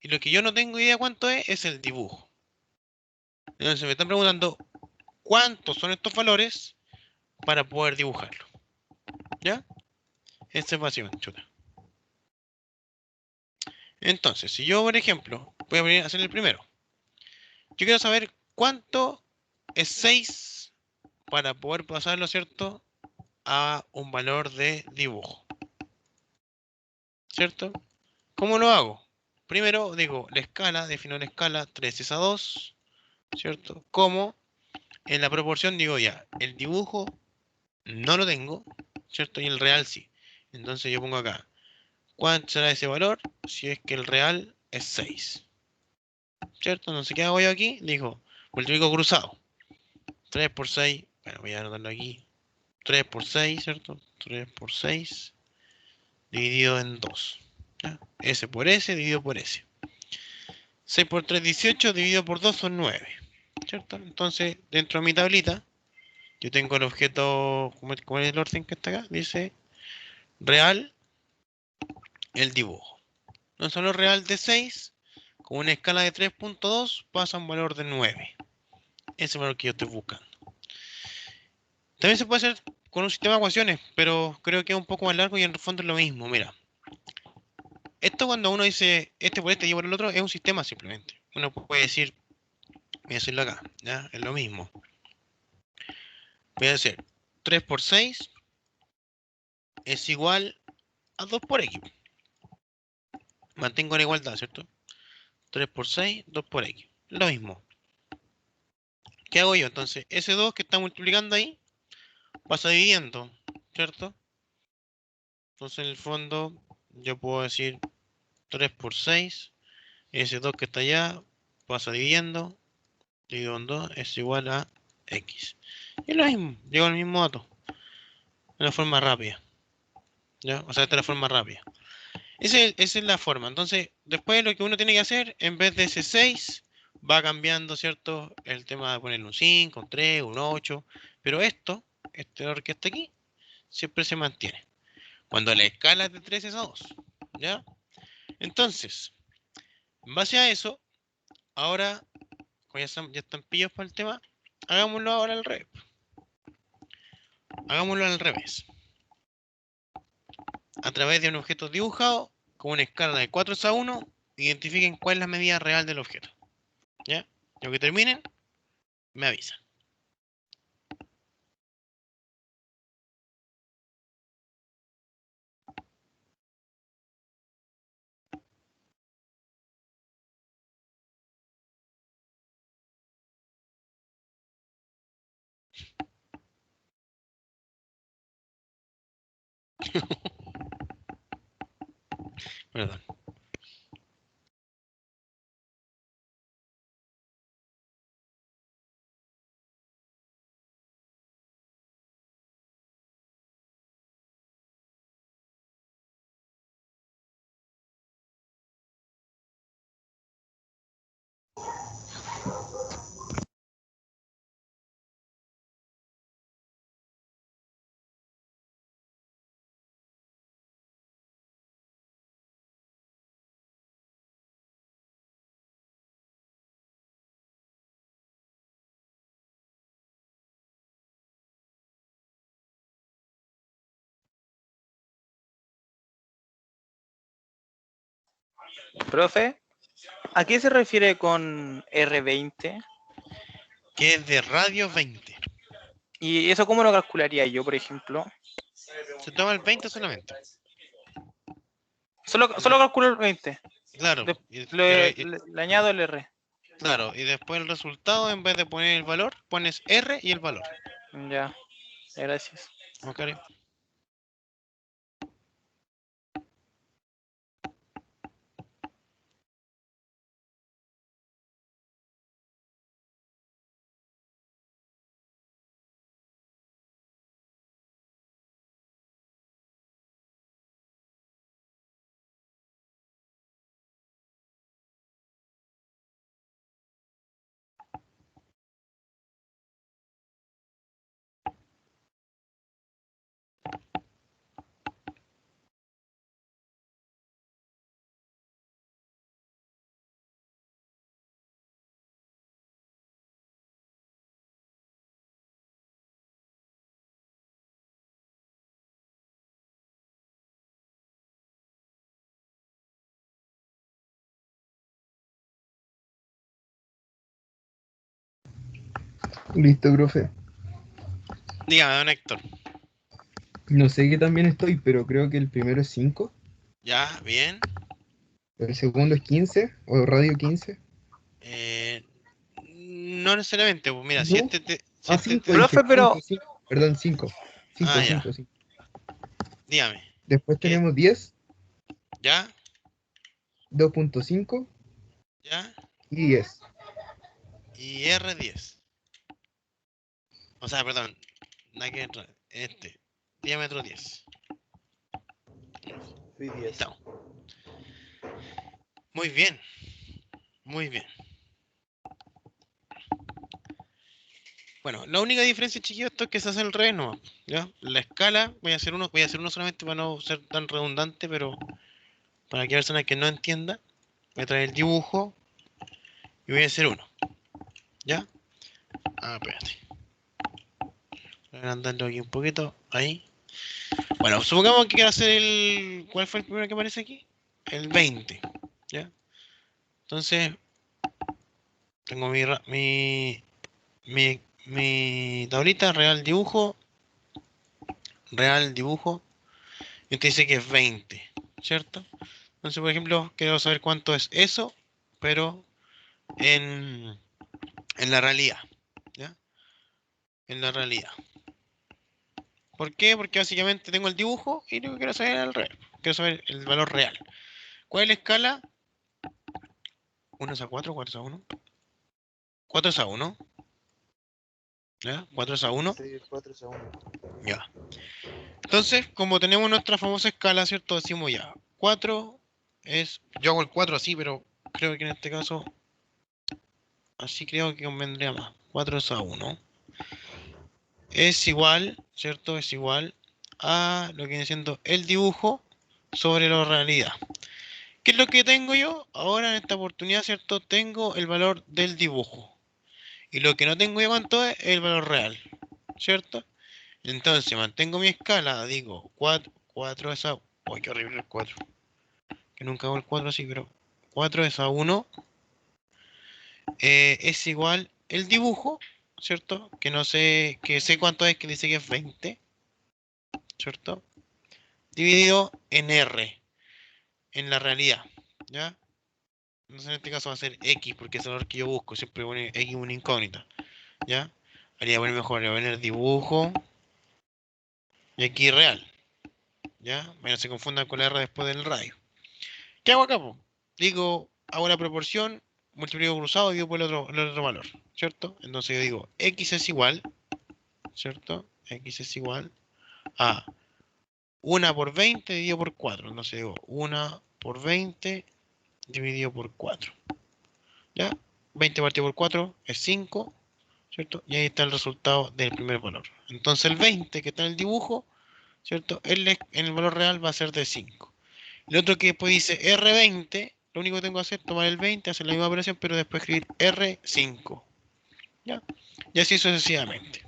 Y lo que yo no tengo idea cuánto es el dibujo. Entonces, me están preguntando cuántos son estos valores para poder dibujarlo, ¿ya? Este es básicamente, chuta. Entonces, si yo, por ejemplo, voy a venir a hacer el primero. Yo quiero saber cuánto es 6 para poder pasarlo, ¿cierto? a un valor de dibujo. ¿Cierto? ¿Cómo lo hago? Primero digo la escala, defino la escala 3 es a 2, ¿cierto? Como en la proporción digo ya, el dibujo no lo tengo, ¿cierto? Y el real sí. Entonces yo pongo acá, ¿cuánto será ese valor? Si es que el real es 6, ¿cierto? Entonces, ¿qué hago yo aquí? Digo, multiplico cruzado. 3 por 6, bueno, voy a anotarlo aquí. 3 por 6, ¿cierto? 3 por 6 dividido en 2. ¿Ya? S por S dividido por S. 6 por 3, 18, dividido por 2 son 9. ¿Cierto? Entonces, dentro de mi tablita, yo tengo el objeto, ¿cómo es el orden que está acá? Dice real, el dibujo. No solo real de 6, con una escala de 3.2 pasa a un valor de 9. Ese es el valor que yo estoy buscando. También se puede hacer con un sistema de ecuaciones, pero creo que es un poco más largo y en el fondo es lo mismo. Mira, esto cuando uno dice este por este y por el otro es un sistema simplemente. Uno puede decir, voy a decirlo acá, ¿ya? Es lo mismo. Voy a decir 3 por 6 es igual a 2 por x. Mantengo la igualdad, ¿cierto? 3 por 6, 2 por x. Lo mismo. ¿Qué hago yo? Entonces, ese 2 que está multiplicando ahí pasa dividiendo, ¿cierto? Entonces, en el fondo, yo puedo decir 3 por 6, ese 2 que está allá pasa dividiendo, dividido en 2 es igual a x. Y lo mismo, llego al mismo dato, de una forma rápida. ¿Ya? O sea, esta es la forma rápida. Esa es la forma. Entonces, después lo que uno tiene que hacer, en vez de ese 6, va cambiando, ¿cierto? El tema de ponerle un 5, un 3, un 8. Pero este error que está aquí, siempre se mantiene. Cuando la escala es de 3 es a 2. ¿Ya? Entonces, en base a eso, ahora, como ya están pillos para el tema, hagámoslo ahora al revés. Hagámoslo al revés. A través de un objeto dibujado con una escala de 4 a 1, identifiquen cuál es la medida real del objeto. ¿Ya? Lo que terminen, me avisan. Perdón. Profe, ¿a qué se refiere con R20? Que es de radio 20. ¿Y eso cómo lo calcularía yo, por ejemplo? Se toma el 20 solamente. Solo calculo el 20. Claro, Le añado el R. claro, y después el resultado, en vez de poner el valor, pones R y el valor. Ya, gracias. ¿Ok? Listo, profe. Dígame, don Héctor. No sé qué tan bien estoy, pero creo que el primero es 5, Ya, bien. el segundo es 15, o radio 15. No necesariamente, pues mira, si ¿No? este te, si Ah, este 5 te- dije, Profe, pero 5, perdón, 5. 5, Ah, ya, 5, 5. dígame. Después ¿Qué? tenemos 10, ¿Ya? 2.5 ¿Ya? y 10. Y R10. O sea, perdón, nada que entrar. Diámetro 10. Fui Ahí 10. estamos. Muy bien, muy bien. Bueno, la única diferencia, chiquillos, esto es que se hace el revés, ¿no? ¿Ya? La escala, voy a hacer uno solamente para no ser tan redundante, pero para aquella persona que no entienda, voy a traer el dibujo y voy a hacer uno. ¿Ya? Ah, espérate. Voy a agrandarlo aquí un poquito. Ahí. Bueno, supongamos que quiero hacer el. ¿Cuál fue el primero que aparece aquí? El 20. ¿Ya? Entonces, tengo mi tablita, real dibujo, y te dice que es 20, ¿cierto? Entonces, por ejemplo, quiero saber cuánto es eso, pero en, en la realidad, ¿ya? En la realidad. ¿Por qué? Porque básicamente tengo el dibujo y lo que quiero saber es el real. Quiero saber el valor real. ¿Cuál es la escala? 1 es a 4, 4 es a 1. 4 es a 1, ¿ya? 4 es a 1, Sí, 4 segundos. ya. Entonces, como tenemos nuestra famosa escala, ¿cierto? Decimos ya, 4 es... Yo hago el 4 así, pero creo que en este caso, así creo que convendría más. 4 es a 1. Es igual, ¿cierto? Es igual a lo que viene siendo el dibujo sobre la realidad. ¿Qué es lo que tengo yo? Ahora en esta oportunidad, ¿cierto? Tengo el valor del dibujo. Y lo que no tengo yo cuánto es el valor real, ¿cierto? Entonces mantengo mi escala, digo 4 es a... Uy, qué horrible el 4. Que nunca hago el 4 así, pero 4 es a 1 es igual el dibujo, ¿cierto? Que no sé, que sé cuánto es, que dice que es 20, ¿cierto? Dividido en R, en la realidad, ¿ya? Entonces en este caso va a ser X, porque es el valor que yo busco, siempre pone X una incógnita, ¿ya? Haría poner mejor, le voy a poner dibujo y aquí real, ¿ya? Bueno, se confundan con la R después del radio. ¿Qué hago acá, po? Digo, hago la proporción, multiplico cruzado y divido por el otro valor, ¿cierto? Entonces yo digo, X es igual, ¿cierto? X es igual a 1 por 20 dividido por 4. Entonces digo, 1 por 20 dividido por 4. ¿Ya? 20 partido por 4 es 5, ¿cierto? Y ahí está el resultado del primer valor. Entonces el 20 que está en el dibujo, ¿cierto? En el valor real va a ser de 5. El otro que después dice R20, lo único que tengo que hacer es tomar el 20, hacer la misma operación, pero después escribir R5. ¿Ya? Y así sucesivamente.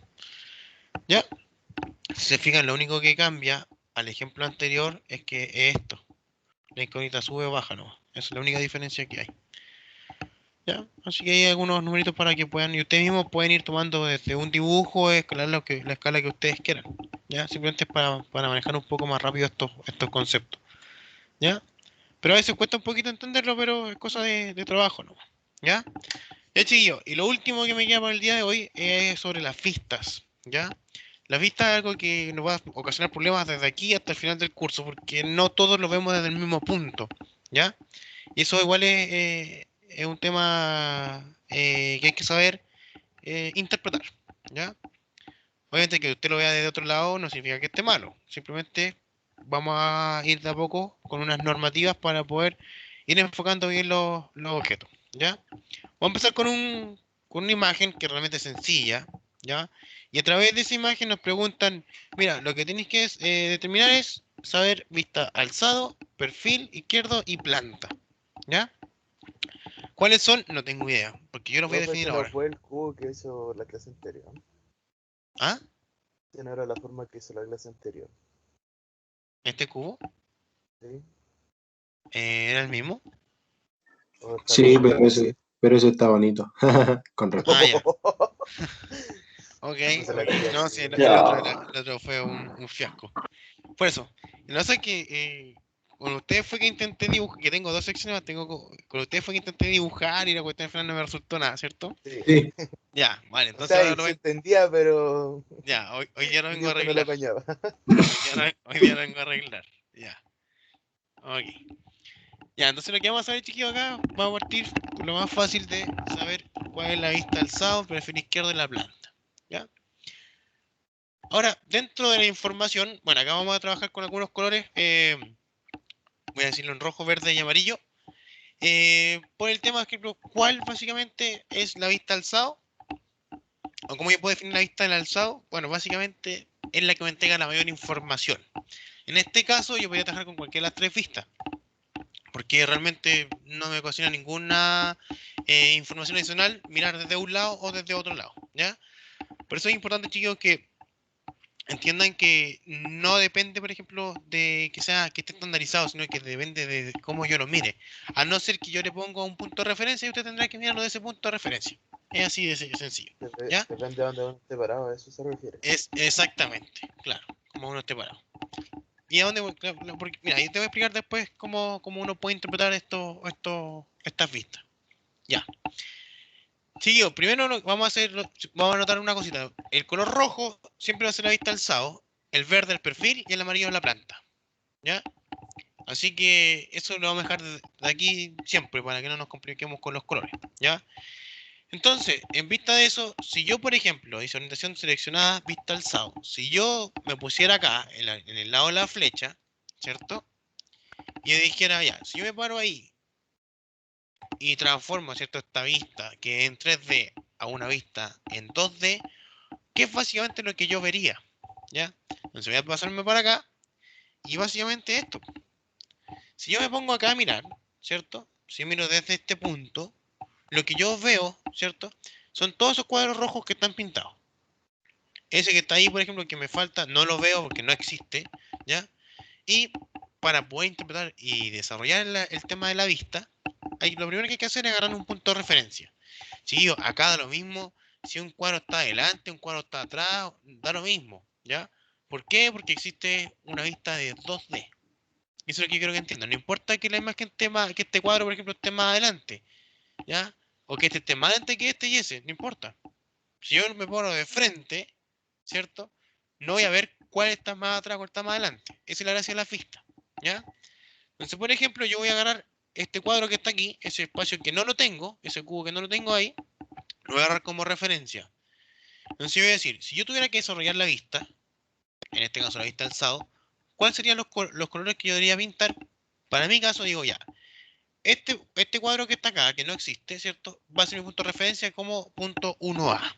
¿Ya? Si se fijan, lo único que cambia al ejemplo anterior es que es esto. La incógnita sube o baja, ¿no? Esa es la única diferencia que hay. ¿Ya? Así que hay algunos numeritos para que puedan, y ustedes mismos pueden ir tomando desde un dibujo, escalar la escala que ustedes quieran. ¿Ya? Simplemente es para manejar un poco más rápido estos conceptos. ¿Ya? Pero a veces cuesta un poquito entenderlo, pero es cosa de trabajo, ¿no? ¿Ya? Ya, chiquillos, y lo último que me queda para el día de hoy es sobre las vistas, ¿ya? Las vistas es algo que nos va a ocasionar problemas desde aquí hasta el final del curso, porque no todos lo vemos desde el mismo punto, ¿ya? Y eso igual es un tema que hay que saber interpretar, ¿ya? Obviamente que usted lo vea desde otro lado no significa que esté malo, simplemente vamos a ir de a poco con unas normativas para poder ir enfocando bien los objetos, ¿ya? Vamos a empezar con una imagen que realmente es sencilla, ¿ya? Y a través de esa imagen nos preguntan, mira, lo que tenéis que determinar es saber vista alzado, perfil, izquierdo y planta, ¿ya? ¿Cuáles son? No tengo idea, porque yo los voy a Profe, definir ese no ahora. fue el cubo que hizo la clase anterior. ¿Ah? Esa no era la forma que hizo la clase anterior. ¿Este cubo? ¿Sí? ¿Era el mismo? ¿O está Sí, cambiado? pero ese está bonito. Con Ah, respeto. ya. Ok. No se la quería No, sí, decir. el otro fue un fiasco. Por eso. Lo que pasa es que con ustedes fue que intenté dibujar, que tengo dos secciones más, con ustedes fue que intenté dibujar y la cuestión al final no me resultó nada, ¿cierto? Sí. Sí, Ya, vale, O entonces sea, ahora y se entendía, pero ya, hoy día lo el vengo a dibujo no lo arreglar. apañaba. Hoy día lo vengo a arreglar. Ya, ok. Ya, entonces lo que vamos a hacer, chiquillos, acá, vamos a partir con lo más fácil de saber cuál es la vista alzado, perfil izquierdo de la planta. ¿Ya? Ahora, dentro de la información, bueno, acá vamos a trabajar con algunos colores, voy a decirlo en rojo, verde y amarillo. Por el tema, por ejemplo, ¿cuál básicamente es la vista alzado? ¿O cómo yo puedo definir la vista del alzado? Bueno, básicamente es la que me entrega la mayor información. En este caso, yo voy a trabajar con cualquiera de las tres vistas, porque realmente no me ocasiona ninguna información adicional mirar desde un lado o desde otro lado, ¿ya? Por eso es importante, chicos, que entiendan que no depende, por ejemplo, de que sea que esté estandarizado, sino que depende de cómo yo lo mire. A no ser que yo le ponga un punto de referencia y usted tendrá que mirarlo de ese punto de referencia. Es así de sencillo, ¿ya? Depende de dónde uno esté parado, a eso se refiere. Es exactamente, claro, como uno esté parado. ¿Y a dónde voy? Claro, porque, mira, yo te voy a explicar después cómo uno puede interpretar estas vistas. Ya. Seguido, primero vamos a hacer, vamos a notar una cosita. El color rojo siempre va a ser la vista alzado, el verde el perfil y el amarillo la planta. ¿Ya? Así que eso lo vamos a dejar de aquí siempre para que no nos compliquemos con los colores. ¿Ya? Entonces, en vista de eso, si yo, por ejemplo, hice orientación seleccionada, vista alzado, si yo me pusiera acá, en el lado de la flecha, ¿cierto? Y yo dijera, ya, si yo me paro ahí y transformo, ¿cierto? Esta vista que es en 3D a una vista en 2D, que es básicamente lo que yo vería, ¿ya? Entonces voy a pasarme para acá y básicamente esto. Si yo me pongo acá a mirar, ¿cierto? Si yo miro desde este punto, lo que yo veo, ¿cierto? Son todos esos cuadros rojos que están pintados. Ese que está ahí, por ejemplo, que me falta, no lo veo porque no existe, ¿ya? Y para poder interpretar y desarrollar el tema de la vista, lo primero que hay que hacer es agarrar un punto de referencia. Si yo, acá da lo mismo, si un cuadro está adelante, un cuadro está atrás, da lo mismo, ¿ya? ¿Por qué? Porque existe una vista de 2D. Eso es lo que quiero que entiendan. No importa que la imagen esté más, que este cuadro, por ejemplo, esté más adelante, ¿ya? O que este esté más adelante que este y ese, no importa. Si yo me pongo de frente, ¿cierto? No voy a ver cuál está más atrás, cuál está más adelante. Esa es la gracia de la vista, ¿ya? Entonces, por ejemplo, yo voy a agarrar este cuadro que está aquí, ese espacio que no lo tengo, ese cubo que no lo tengo ahí, lo voy a agarrar como referencia. Entonces, yo voy a decir, si yo tuviera que desarrollar la vista, en este caso la vista alzado, ¿cuáles serían los colores que yo debería pintar? Para mi caso, digo ya, este cuadro que está acá, que no existe, ¿cierto? Va a ser mi punto de referencia como punto 1A,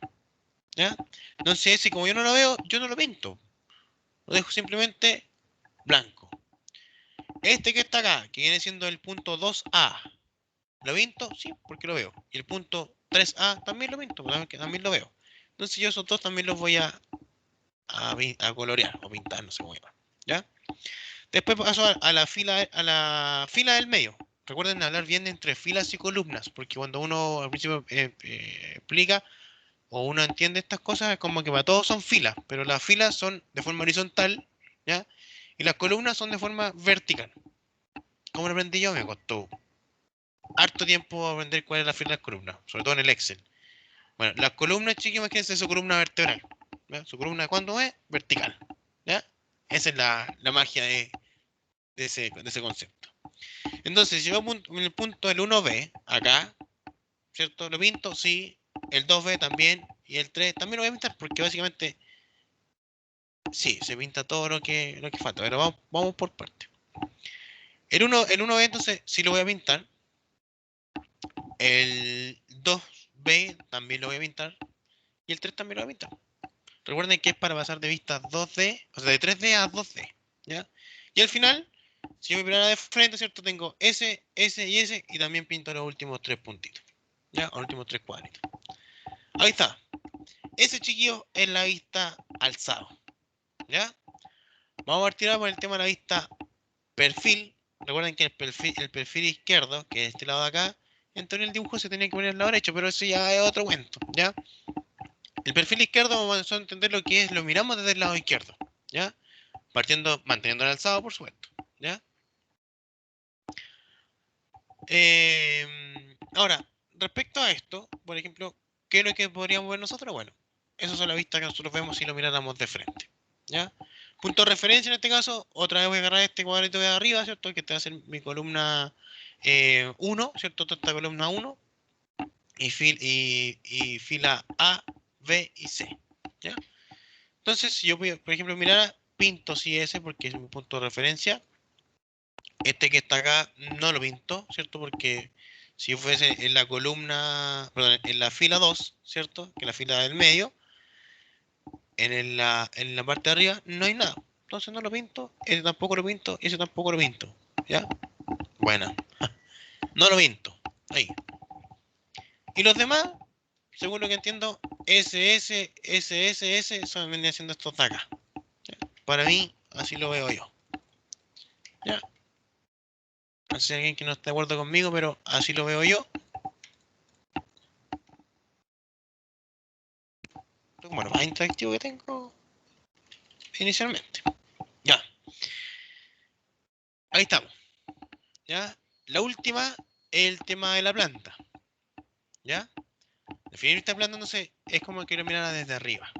¿ya? Entonces, si como yo no lo veo, yo no lo pinto. Lo dejo simplemente blanco. Este que está acá, que viene siendo el punto 2A, ¿lo pinto? Sí, porque lo veo. Y el punto 3A también lo pinto, porque también lo veo. Entonces yo esos dos también los voy a colorear o pintar, no sé cómo llamar. ¿Ya? Después paso a la fila del medio. Recuerden hablar bien entre filas y columnas, porque cuando uno al principio explica o uno entiende estas cosas, es como que para todos son filas, pero las filas son de forma horizontal, ¿ya? Y las columnas son de forma vertical. ¿Cómo lo aprendí yo? Me costó harto tiempo aprender cuál es la fila de las columnas, sobre todo en el Excel. Bueno, las columnas, chicos, imagínense su columna vertebral. ¿Ya? Su columna, ¿cuándo es? Vertical. ¿Ya? Esa es la magia de ese concepto. Entonces, si yo en el punto del 1B, acá, ¿cierto? Lo pinto, sí. El 2B también. Y el 3 también lo voy a pintar porque básicamente, sí, se pinta todo lo que falta. Pero vamos por partes. El 1B, entonces, sí lo voy a pintar. El 2B también lo voy a pintar. Y el 3 también lo voy a pintar. Recuerden que es para pasar de vista 2D, o sea, de 3D a 2D, ¿ya? Y al final, si yo me mirara de frente, ¿cierto? Tengo ese, ese y ese, y también pinto los últimos tres puntitos, ¿ya? Los últimos tres cuadritos. Ahí está. Ese, chiquillo, es la vista alzado, ¿ya? Vamos a partir ahora por el tema de la vista perfil. Recuerden que el perfil izquierdo, que es este lado de acá, en teoría el dibujo se tenía que poner al lado derecho, pero eso ya es otro cuento, ¿ya? El perfil izquierdo vamos a entender lo que es, lo miramos desde el lado izquierdo, ¿ya? manteniendo el alzado, por supuesto, ¿ya? Ahora, respecto a esto, por ejemplo, ¿qué es lo que podríamos ver nosotros? Bueno, eso es la vista que nosotros vemos si lo miráramos de frente, ¿ya? Punto de referencia en este caso, otra vez voy a agarrar este cuadrito de arriba, ¿cierto? Que te va a ser mi columna 1, ¿cierto? Toda esta columna 1 y fila A, B y C, ¿ya? Entonces, si yo, por ejemplo, mirara pinto y S porque es mi punto de referencia, este que está acá no lo pinto, ¿cierto? Porque si fuese en la columna, perdón, en la fila 2, ¿cierto? Que es la fila del medio, en la parte de arriba no hay nada. Entonces no lo pinto, ese tampoco lo pinto, ese tampoco lo pinto. ¿Ya? Bueno, no lo pinto. Ahí. Y los demás, según lo que entiendo, SS, SSS son vendrían siendo estos de acá. ¿Ya? Para mí, así lo veo yo. ¿Ya? No sé si hay alguien que no esté de acuerdo conmigo, pero así lo veo yo. Como lo más interactivo que tengo inicialmente. Ya, ahí estamos. Ya, la última es el tema de la planta. ¿Ya? Definir esta planta entonces es como que lo mirara desde arriba.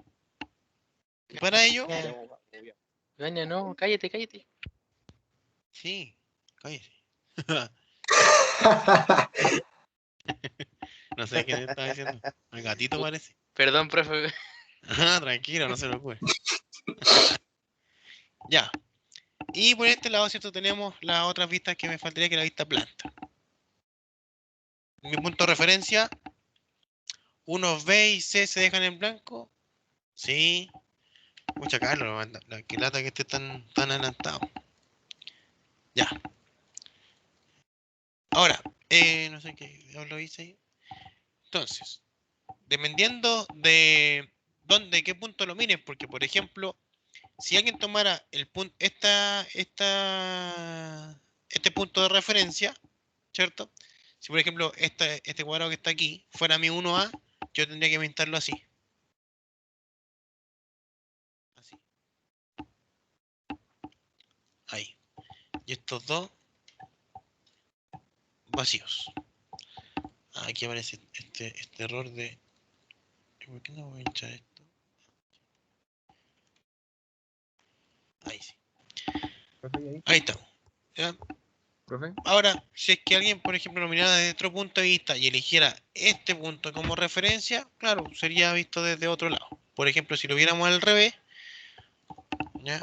Y para ello, Gaña, no, cállate, cállate. sí, cállese. No sé qué estaba diciendo. El gatito parece. Perdón, profe. Tranquilo, no se preocupe. Ya. Y por este lado, ¿cierto? Tenemos las otras vistas que me faltaría, que es la vista planta. Mi punto de referencia, unos B y C se dejan en blanco. Sí. Mucha Carlos, que lata que esté tan adelantado. Ya. Ahora, no sé qué lo hice ahí. Entonces, dependiendo de qué punto lo miren, porque por ejemplo, si alguien tomara el punto, este punto de referencia, ¿cierto? Si por ejemplo este cuadrado que está aquí fuera mi 1A, yo tendría que pintarlo así. Así. Ahí. Y estos dos vacíos. Aquí aparece este error de... ¿Por qué no voy a hinchar esto? Ahí sí. Ahí estamos. ¿Ya? ¿Profe? Ahora, si es que alguien, por ejemplo, lo mirara desde otro punto de vista y eligiera este punto como referencia, claro, sería visto desde otro lado. Por ejemplo, si lo viéramos al revés, ¿ya?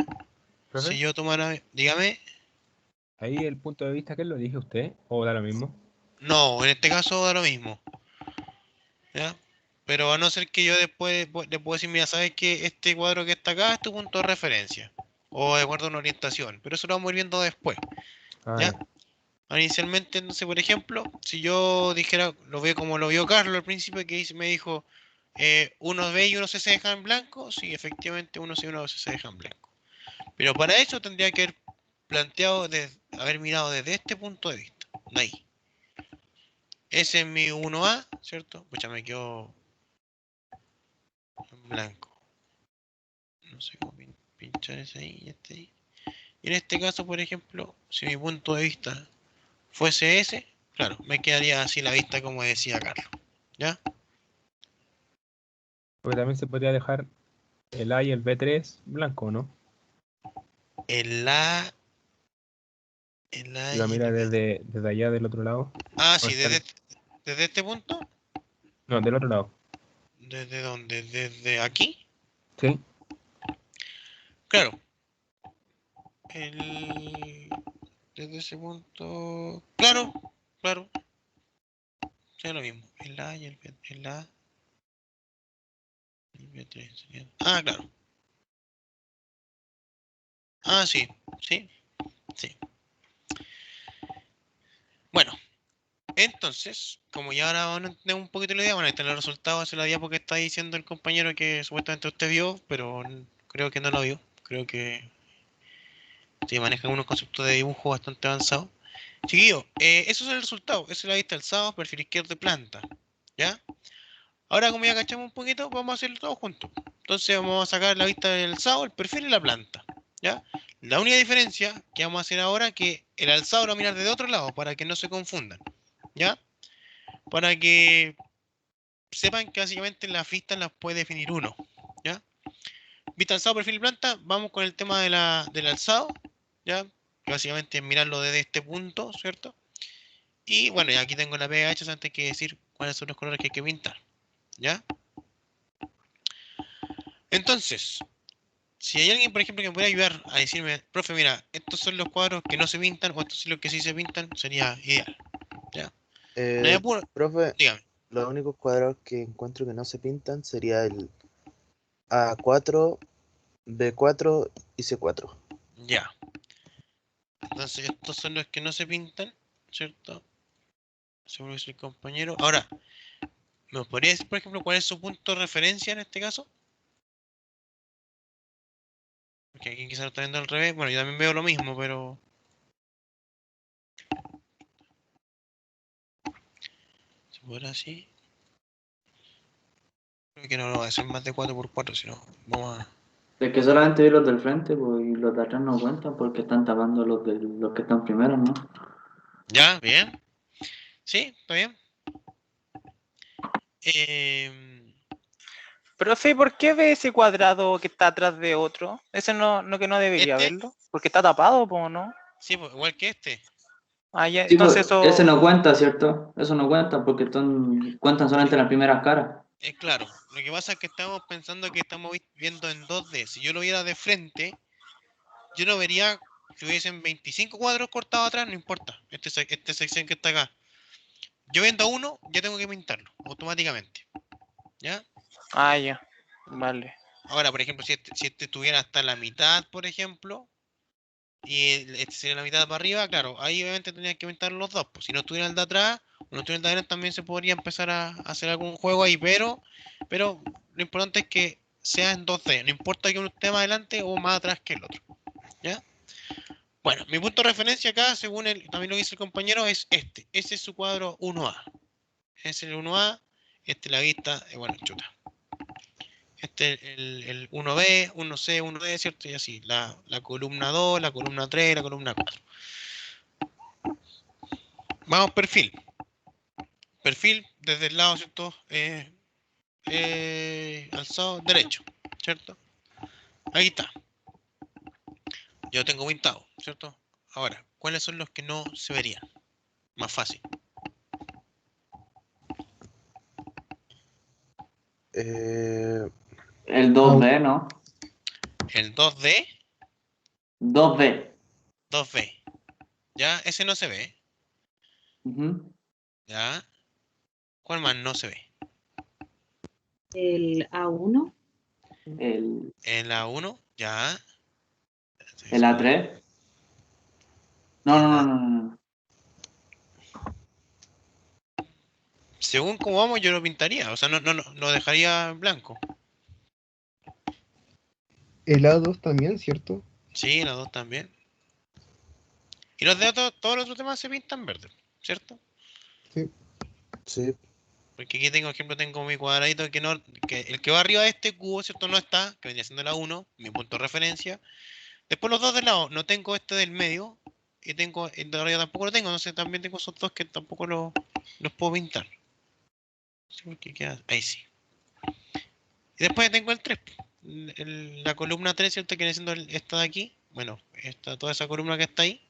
¿Profe? Si yo tomara, dígame, Ahí el punto de vista que lo dije usted, o da lo mismo. no, en este caso da lo mismo, ¿ya? Pero a no ser que yo después le puedo decir, mira, sabes que este cuadro que está acá es tu punto de referencia, o de acuerdo a una orientación, pero eso lo vamos a ir viendo después, Ah, ¿ya? ya. Inicialmente, entonces, por ejemplo, si yo dijera, lo veo como lo vio Carlos al principio, que me dijo, uno B y uno C se dejan en blanco, sí, efectivamente uno C y uno C se dejan en blanco. Pero para eso tendría que haber planteado, haber mirado desde este punto de vista, de ahí. Ese es mi 1A, ¿cierto? Pues ya me quedó en blanco. No sé cómo pinchar ese ahí y este ahí. Y en este caso, por ejemplo, si mi punto de vista fuese ese, claro, me quedaría así la vista como decía Carlos. ¿Ya? Porque también se podría dejar el A y el B3 blanco, ¿no? El A, el A Si lo y mira el B. desde allá del otro lado. Ah, ¿Dónde sí, está desde este punto. No, del otro lado. ¿Desde dónde? ¿Desde aquí? Sí. Claro. El, desde ese punto. Claro, claro. Es lo mismo. El A y el B. El A y el B3 serían. Ah, claro. Ah, sí, sí, sí. Bueno, entonces, como ya ahora van a entender un poquito la idea, van a tener los resultados en la diapo que está diciendo el compañero que supuestamente usted vio, pero creo que no lo vio. Creo que sí manejan unos conceptos de dibujo bastante avanzados. Chiquillos, eso es el resultado. Esa es la vista alzado, perfil izquierdo de planta. ¿Ya? Ahora, como ya cachamos un poquito, vamos a hacerlo todo juntos. Entonces, vamos a sacar la vista del alzado, el perfil y la planta. ¿Ya? La única diferencia que vamos a hacer ahora es que el alzado lo va a mirar desde otro lado para que no se confundan. ¿Ya? Para que sepan que básicamente las vistas las puede definir uno. ¿Ya? Vista alzado, perfil y planta, vamos con el tema del alzado. ¿Ya? Que básicamente es mirarlo desde este punto, ¿cierto? Y bueno, ya aquí tengo la pega hecha antes que decir cuáles son los colores que hay que pintar. ¿Ya? Entonces, si hay alguien, por ejemplo, que me pueda ayudar a decirme, profe, mira, estos son los cuadros que no se pintan o estos son los que sí se pintan, sería ideal. ¿Ya? No hay apuro, Profe, dígame. los únicos cuadrados que encuentro que no se pintan sería el A4, B4 y C4. Ya. Entonces, estos son los que no se pintan, ¿cierto? Seguro que soy compañero. Ahora, ¿me podría decir, por ejemplo, cuál es su punto de referencia en este caso? Porque aquí quizás lo está viendo al revés. Bueno, yo también veo lo mismo, pero... si fuera así... Creo que no lo va a hacer más de 4x4, sino... Vamos a... Es que solamente vi los del frente, pues, y los de atrás no cuentan porque están tapando los que están primero, ¿no? ¿Ya? ¿Bien? Sí, está bien. Eh... Profe, ¿por qué ve ese cuadrado que está atrás de otro? Ese que no debería Este, verlo. Porque está tapado, ¿o no? sí, pues, igual que este. Ah, ya, Sí, pues, entonces ese eso... no cuenta, ¿cierto? Eso no cuenta porque cuentan solamente las primeras caras. Claro, lo que pasa es que estamos pensando que estamos viendo en 2D. Si yo lo viera de frente, yo lo vería si hubiesen 25 cuadros cortados atrás, no importa. Esta sección que está acá. Yo viendo uno, ya tengo que pintarlo automáticamente. ¿Ya? Ah, ya. Vale. Ahora, por ejemplo, si este estuviera hasta la mitad, por ejemplo, y este sería la mitad para arriba, claro, ahí obviamente tendría que pintar los dos. Pues si no estuviera el de atrás, o no estuviera el de adelante, también se podría empezar a hacer algún juego ahí, pero lo importante es que sea en 2D, no importa que uno esté más adelante o más atrás que el otro. ¿Ya? Bueno, mi punto de referencia acá, según también lo que dice el compañero, es este. Ese es su cuadro 1A. Ese es el 1A, este la vista, bueno, chuta. Este es el 1B, 1C, 1D, ¿cierto? Y así, la columna 2, la columna 3, la columna 4. Vamos, perfil. Perfil desde el lado, ¿cierto? Alzado derecho, ¿cierto? Ahí está. Yo tengo pintado, ¿cierto? Ahora, ¿cuáles son los que no se verían? Más fácil. Eh, El 2D, ¿no? El 2D, 2D. 2B. Ya, ese no se ve. Ujú. Ya. ¿Cuál más no se ve? El A1. El, En la 1, ya. el A3. No, no, no, no, no, no. Según cómo vamos, yo lo pintaría. O sea, no dejaría en blanco. El A2 también, ¿cierto? Sí, la 2 también. Y los de todos los otros temas se pintan verde, ¿cierto? Sí. sí, Porque aquí tengo, por ejemplo, tengo mi cuadradito que el que va arriba de este cubo, ¿cierto? No está, que vendría siendo la 1, mi punto de referencia. Después los dos del lado, no tengo este del medio. Y tengo el de arriba tampoco lo tengo, entonces también tengo esos dos que tampoco los puedo pintar. Sí, porque ahí sí. Y después tengo el 3. La columna 3, ¿cierto? Que viene siendo esta de aquí. Bueno, toda esa columna que está ahí.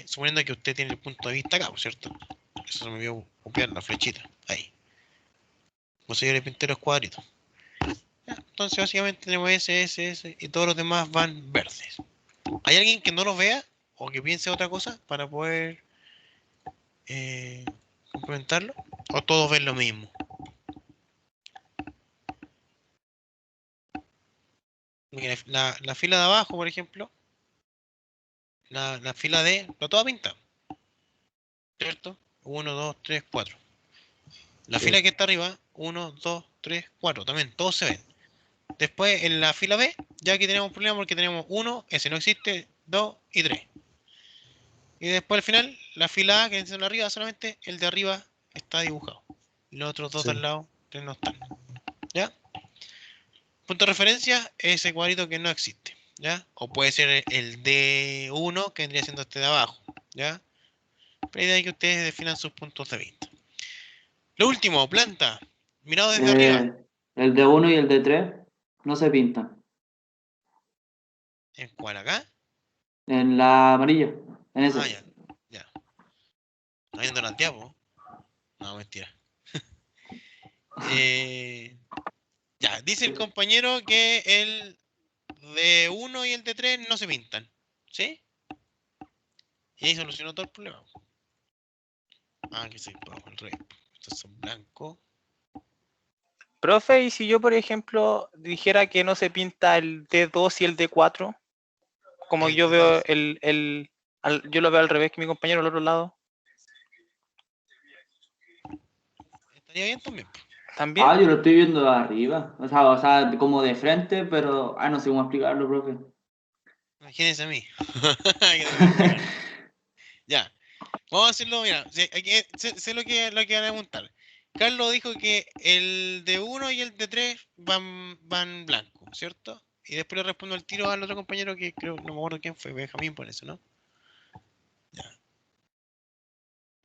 Suponiendo que usted tiene el punto de vista acá, ¿cierto? Eso se me vio copiar la flechita. Ahí. Pues yo le pinté los cuadritos. Ya, entonces básicamente tenemos ese y todos los demás van verdes. ¿Hay alguien que no los vea o que piense otra cosa para poder complementarlo? ¿O todos ven lo mismo? Mira, la fila de abajo, por ejemplo, la fila D, está toda pintada, ¿cierto? 1, 2, 3, 4. La sí, fila que está arriba, 1, 2, 3, 4, también, todos se ven. Después en la fila B, ya aquí tenemos un problema porque tenemos 1, ese no existe, 2 y 3. Y después al final, la fila A, que es en la arriba, solamente el de arriba está dibujado. Y los otros dos sí. del lado no están. ¿Ya? Punto de referencia, ese cuadrito que no existe. ¿ya? O puede ser el D1, que vendría siendo este de abajo, ¿ya? Pero la idea es que ustedes definan sus puntos de vista. Lo último, planta, mirado desde arriba. El de 1 y el de 3 no se pintan. ¿En cuál acá? En la amarilla, en ese. Ah, ya, ya. ¿Está viendo la Santiago? No, mentira. Ya, dice el compañero que el D1 y el D3 no se pintan, ¿sí? Y ahí solucionó todo el problema. Ah, que sí, vamos al revés. Estos son blancos. Profe, y si yo, por ejemplo, dijera que no se pinta el D2 y el D4, como El yo D2. veo yo lo veo al revés que mi compañero al otro lado, Estaría bien también. ¿también? Ah, yo lo estoy viendo de arriba. O sea, como de frente, pero. Ah, no sé cómo explicarlo, profe. Imagínense a mí. Que tengo que explicar. Ya, vamos a hacerlo, mira, sé lo que van a preguntar. Carlos dijo que el D1 y el D3 van blanco, ¿cierto? Y después le respondo al tiro al otro compañero que creo, no me acuerdo quién fue, Benjamín por eso, ¿no? Ya.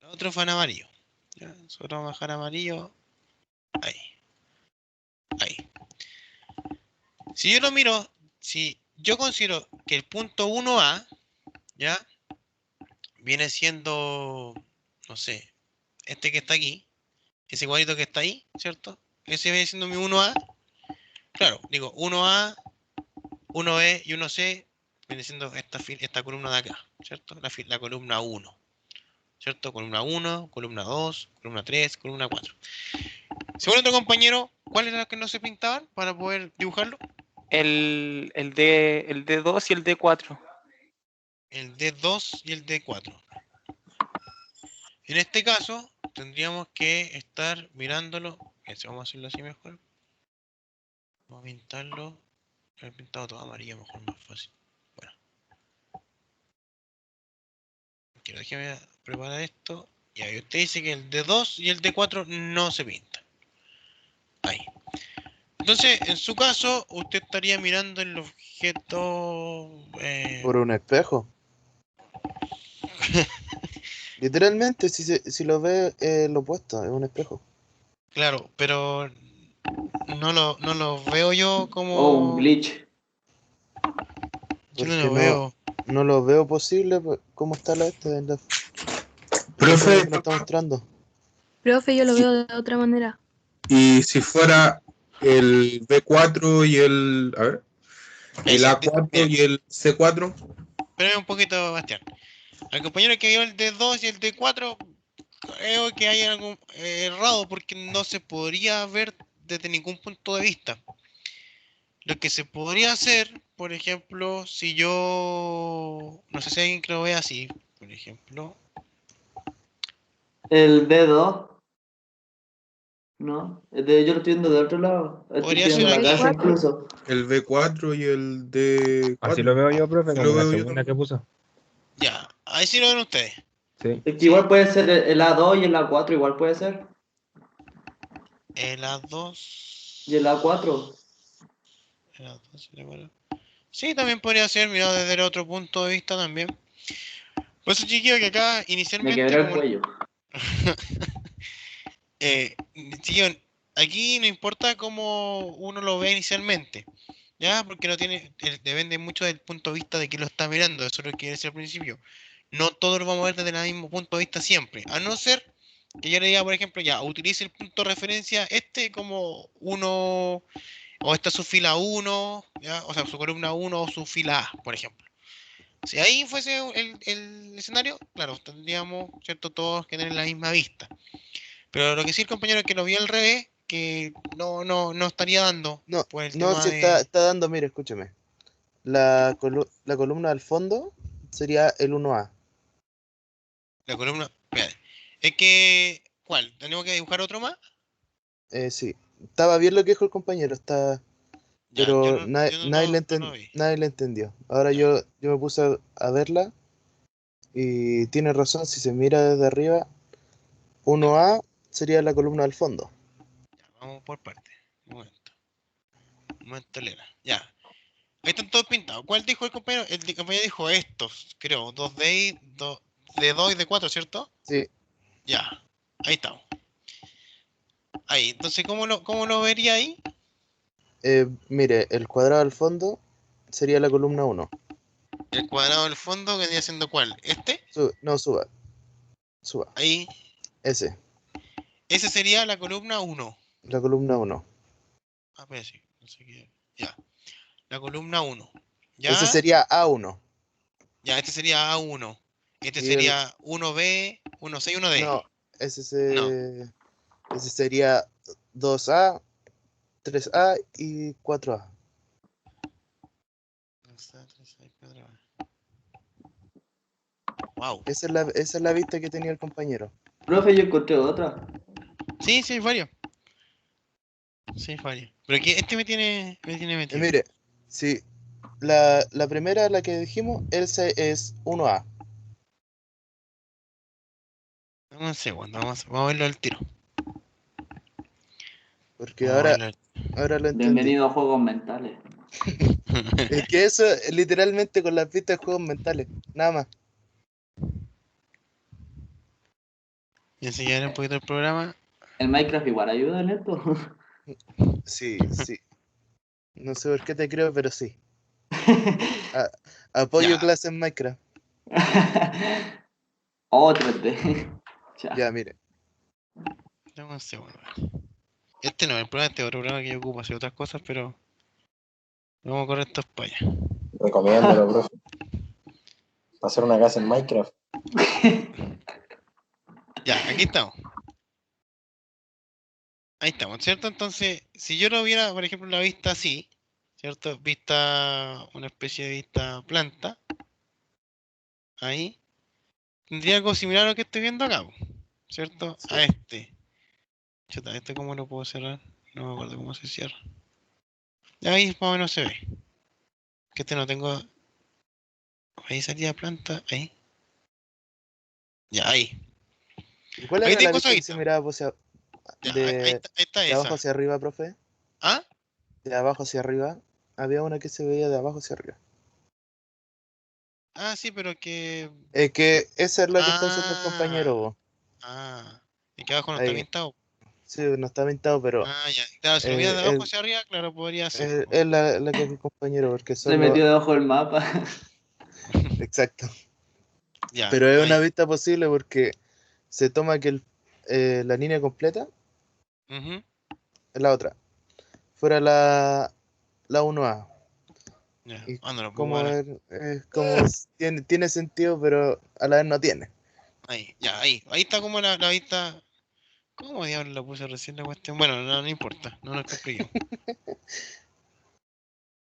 Los otros van amarillo. Ya, nosotros vamos a dejar amarillo. Ahí. Ahí. Si yo lo miro, si yo considero que el punto 1A, ¿ya? Viene siendo, no sé, este que está aquí, ese cuadrito que está ahí, ¿cierto? Ese viene siendo mi 1A. Claro, digo 1A, 1B y 1C viene siendo esta columna de acá, ¿cierto? La columna 1, ¿cierto? Columna 1, columna 2, columna 3, columna 4. Según otro compañero, ¿cuáles eran las que no se pintaban para poder dibujarlo? El D2 y el D4. El D2 y el D4. En este caso, tendríamos que estar mirándolo. Vamos a hacerlo así mejor. Vamos a pintarlo. He pintado todo amarillo, mejor, más fácil. Bueno, quiero déjeme preparar esto. Y ahí usted dice que el D2 y el D4 no se pintan. Ahí. Entonces, en su caso, usted estaría mirando el objeto. Por un espejo. Literalmente, si lo ve lo opuesto, es un espejo. Claro, pero no lo veo yo Oh, un como. glitch. Yo no Porque lo veo. no lo veo posible. ¿Cómo está en la Profe, foto que nos está mostrando? Profe, yo lo veo de otra manera. y si fuera el B4 y el, a ver, Ahí el sí, A4 mira, y el C4, espérame un poquito, Bastián. Al compañero que vio el D2 y el D4, creo que hay algo errado porque no se podría ver desde ningún punto de vista. Lo que se podría hacer, por ejemplo, si yo. No sé si alguien que lo ve así, por ejemplo. El D2, ¿no? Yo lo estoy viendo de otro lado. Estoy Podría ser viendo la El aquí. casa D4. incluso. el B4 y el Así D4. lo veo yo, profe, Así como lo la veo yo segunda que también. puso. Ya, ahí sí lo ven ustedes. Sí. Es que ¿Sí? igual puede ser el A2 y el A4, igual puede ser. El A2. Y el A4. El A2 y el A4. Sí, también podría ser mirado desde el otro punto de vista también. Por eso, chiquillo, que acá Me inicialmente, quebré el como. cuello. Chiquillo, aquí no importa cómo uno lo ve inicialmente. ¿Ya? Porque no tiene, depende mucho del punto de vista de quien lo está mirando, eso es lo que decía al principio. No todos lo vamos a ver desde el mismo punto de vista siempre, a no ser que yo le diga, por ejemplo, ya, utilice el punto de referencia este como uno, o esta es su fila uno, ¿ya? O sea, su columna uno o su fila A, por ejemplo. Si ahí fuese el escenario, claro, tendríamos, ¿cierto? Todos que tener la misma vista. Pero lo que sí el compañero que lo vio al revés, que no estaría dando No, por el no, tema si está de dando, mire, escúcheme. La columna al fondo sería el 1A. la columna. Espérate. Es que. ¿Cuál? ¿Tenemos que dibujar otro más? Sí, estaba bien lo que dijo el compañero, Ya, yo pero no, nadie, yo no, nadie, lo- no lo vi. nadie le entendió. Ahora Ya, yo me puse a verla y tiene razón, si se mira desde arriba, ya, 1A sería la columna al fondo. ya, vamos por partes. Un momento, Elena. Ya. Ahí están todos pintados. ¿Cuál dijo el compañero? El compañero dijo estos, creo. 2D, de 2 y de 4, ¿cierto? Sí, Ya. Ahí estamos. Ahí. Entonces, cómo lo vería ahí? mire, el cuadrado al fondo sería la columna 1. El cuadrado del fondo vendría siendo ¿cuál? ¿Este? No, suba. Ahí. Ese, Ese sería la columna 1. la columna 1. Ah, pues sí. No sé qué. Ya. La columna 1. Ese ¿Ya? sería A1. Ya, este sería A1. Este Y el, sería 1B, 1C y 1D. no, No. ese sería 2A, 3A y 4A. Wow. Esa es la vista que tenía el compañero. Profe, yo encontré otra. Sí, sí, hay varios. Sí, hay varios. Pero que este me tiene metido. Mire, si la primera, la que dijimos, ese es 1A. Dame un segundo, vamos a verlo al tiro. Porque Vamos a verlo ahora lo entendí. Bienvenido a Juegos Mentales. Es que eso es literalmente con las vistas de juegos mentales, nada más. Y enseñaré un poquito el programa. ¿El Minecraft igual ayuda en esto? Sí. No sé por qué te creo, pero sí. Apoyo Ya. clases en Minecraft. Oh, 3D. Ya. Ya, mire. Dame un segundo. Este no, el programa, este otro programa que yo ocupo hacer otras cosas, pero vamos a correr estos para allá. Recomiéndalo, profe. Hacer una casa en Minecraft. Ya, aquí estamos. Ahí estamos, ¿cierto? Entonces, si yo lo viera, por ejemplo, la vista así, ¿cierto? Vista, una especie de vista planta, ahí, tendría algo similar a lo que estoy viendo acá, ¿cierto? Sí. A este. Chuta, ¿este cómo lo puedo cerrar? No me acuerdo cómo se cierra. Ahí más o menos se ve. Que este no tengo. Ahí salía planta, ahí. Ya, ahí. ¿Y cuál Ahí era la tengo esa vista que se vista. miraba Ya, ahí está de abajo esa. hacia arriba, profe? ¿Ah? De abajo hacia arriba. Había una que se veía de abajo hacia arriba. Ah, sí, pero que. Es que esa es la que está haciendo el compañero, Ah, vos. y que abajo no está Ahí. pintado. Sí, no está pintado, pero Ah, ya. Claro, si lo viera de abajo es hacia arriba, claro, podría ser. la que es el compañero, porque Se son metió debajo del mapa. Exacto. Ya, Pero es una ahí. vista posible porque se toma que la línea completa Ujú. es la otra. Fuera la 1A. Ya, Y ándalo, pues como bueno. tiene sentido, pero a la vez no tiene. Ahí, ya, ahí. Ahí está como la vista. ¿Cómo diablos la puse recién la cuestión? Bueno, no importa, no lo compliquemos.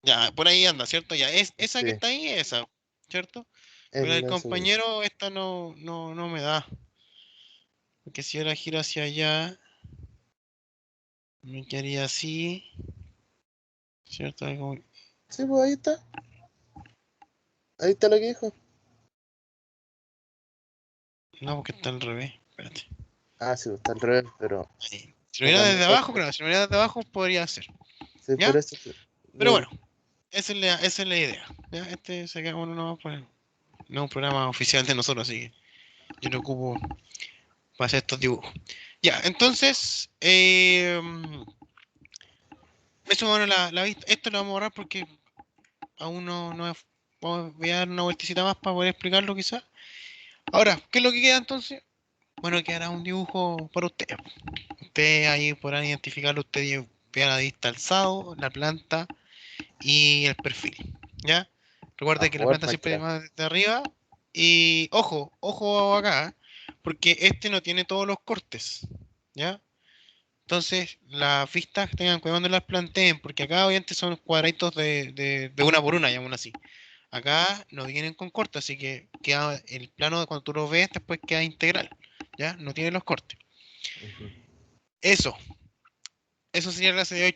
Ya, por ahí anda, ¿cierto? Ya, esa que Sí, está ahí, esa, ¿cierto? es Pero el la segunda. compañero, esta no me da. Porque si yo la giro hacia allá, me quedaría así, ¿cierto? Algo. Sí, pues ahí está. Ahí está lo que dijo. No, porque está al revés. Espérate. Ah, sí, está al revés, pero Ahí. Si lo no viera cambia desde esa abajo, parte. claro, si lo viera desde abajo podría ser. Sí, por ¿Ya? eso Pero bueno, esa es la idea. ¿Ya? Este se queda uno nomás por no es un programa oficial de nosotros, así que yo lo ocupo para hacer estos dibujos. Ya, entonces, eso bueno, la vista. Esto lo vamos a borrar porque aún no voy a dar una vueltecita más para poder explicarlo quizás. Ahora, ¿qué es lo que queda entonces? Bueno, quedará un dibujo para ustedes. Ustedes ahí podrán identificarlo, ustedes vean la vista alzado, la planta y el perfil. ¿Ya? a Recuerda que la jugar planta siempre es Minecraft. más de arriba. Y ojo acá, porque este no tiene todos los cortes. ¿Ya? Entonces, las vistas tengan cuidado cuando las planteen, porque acá obviamente son cuadraditos de una por una, llamémoslo así. Acá no vienen con cortes, así que queda el plano de cuando tú lo ves, después queda integral. ¿Ya? No tiene los cortes. Ujú. Eso sería la clase de hoy,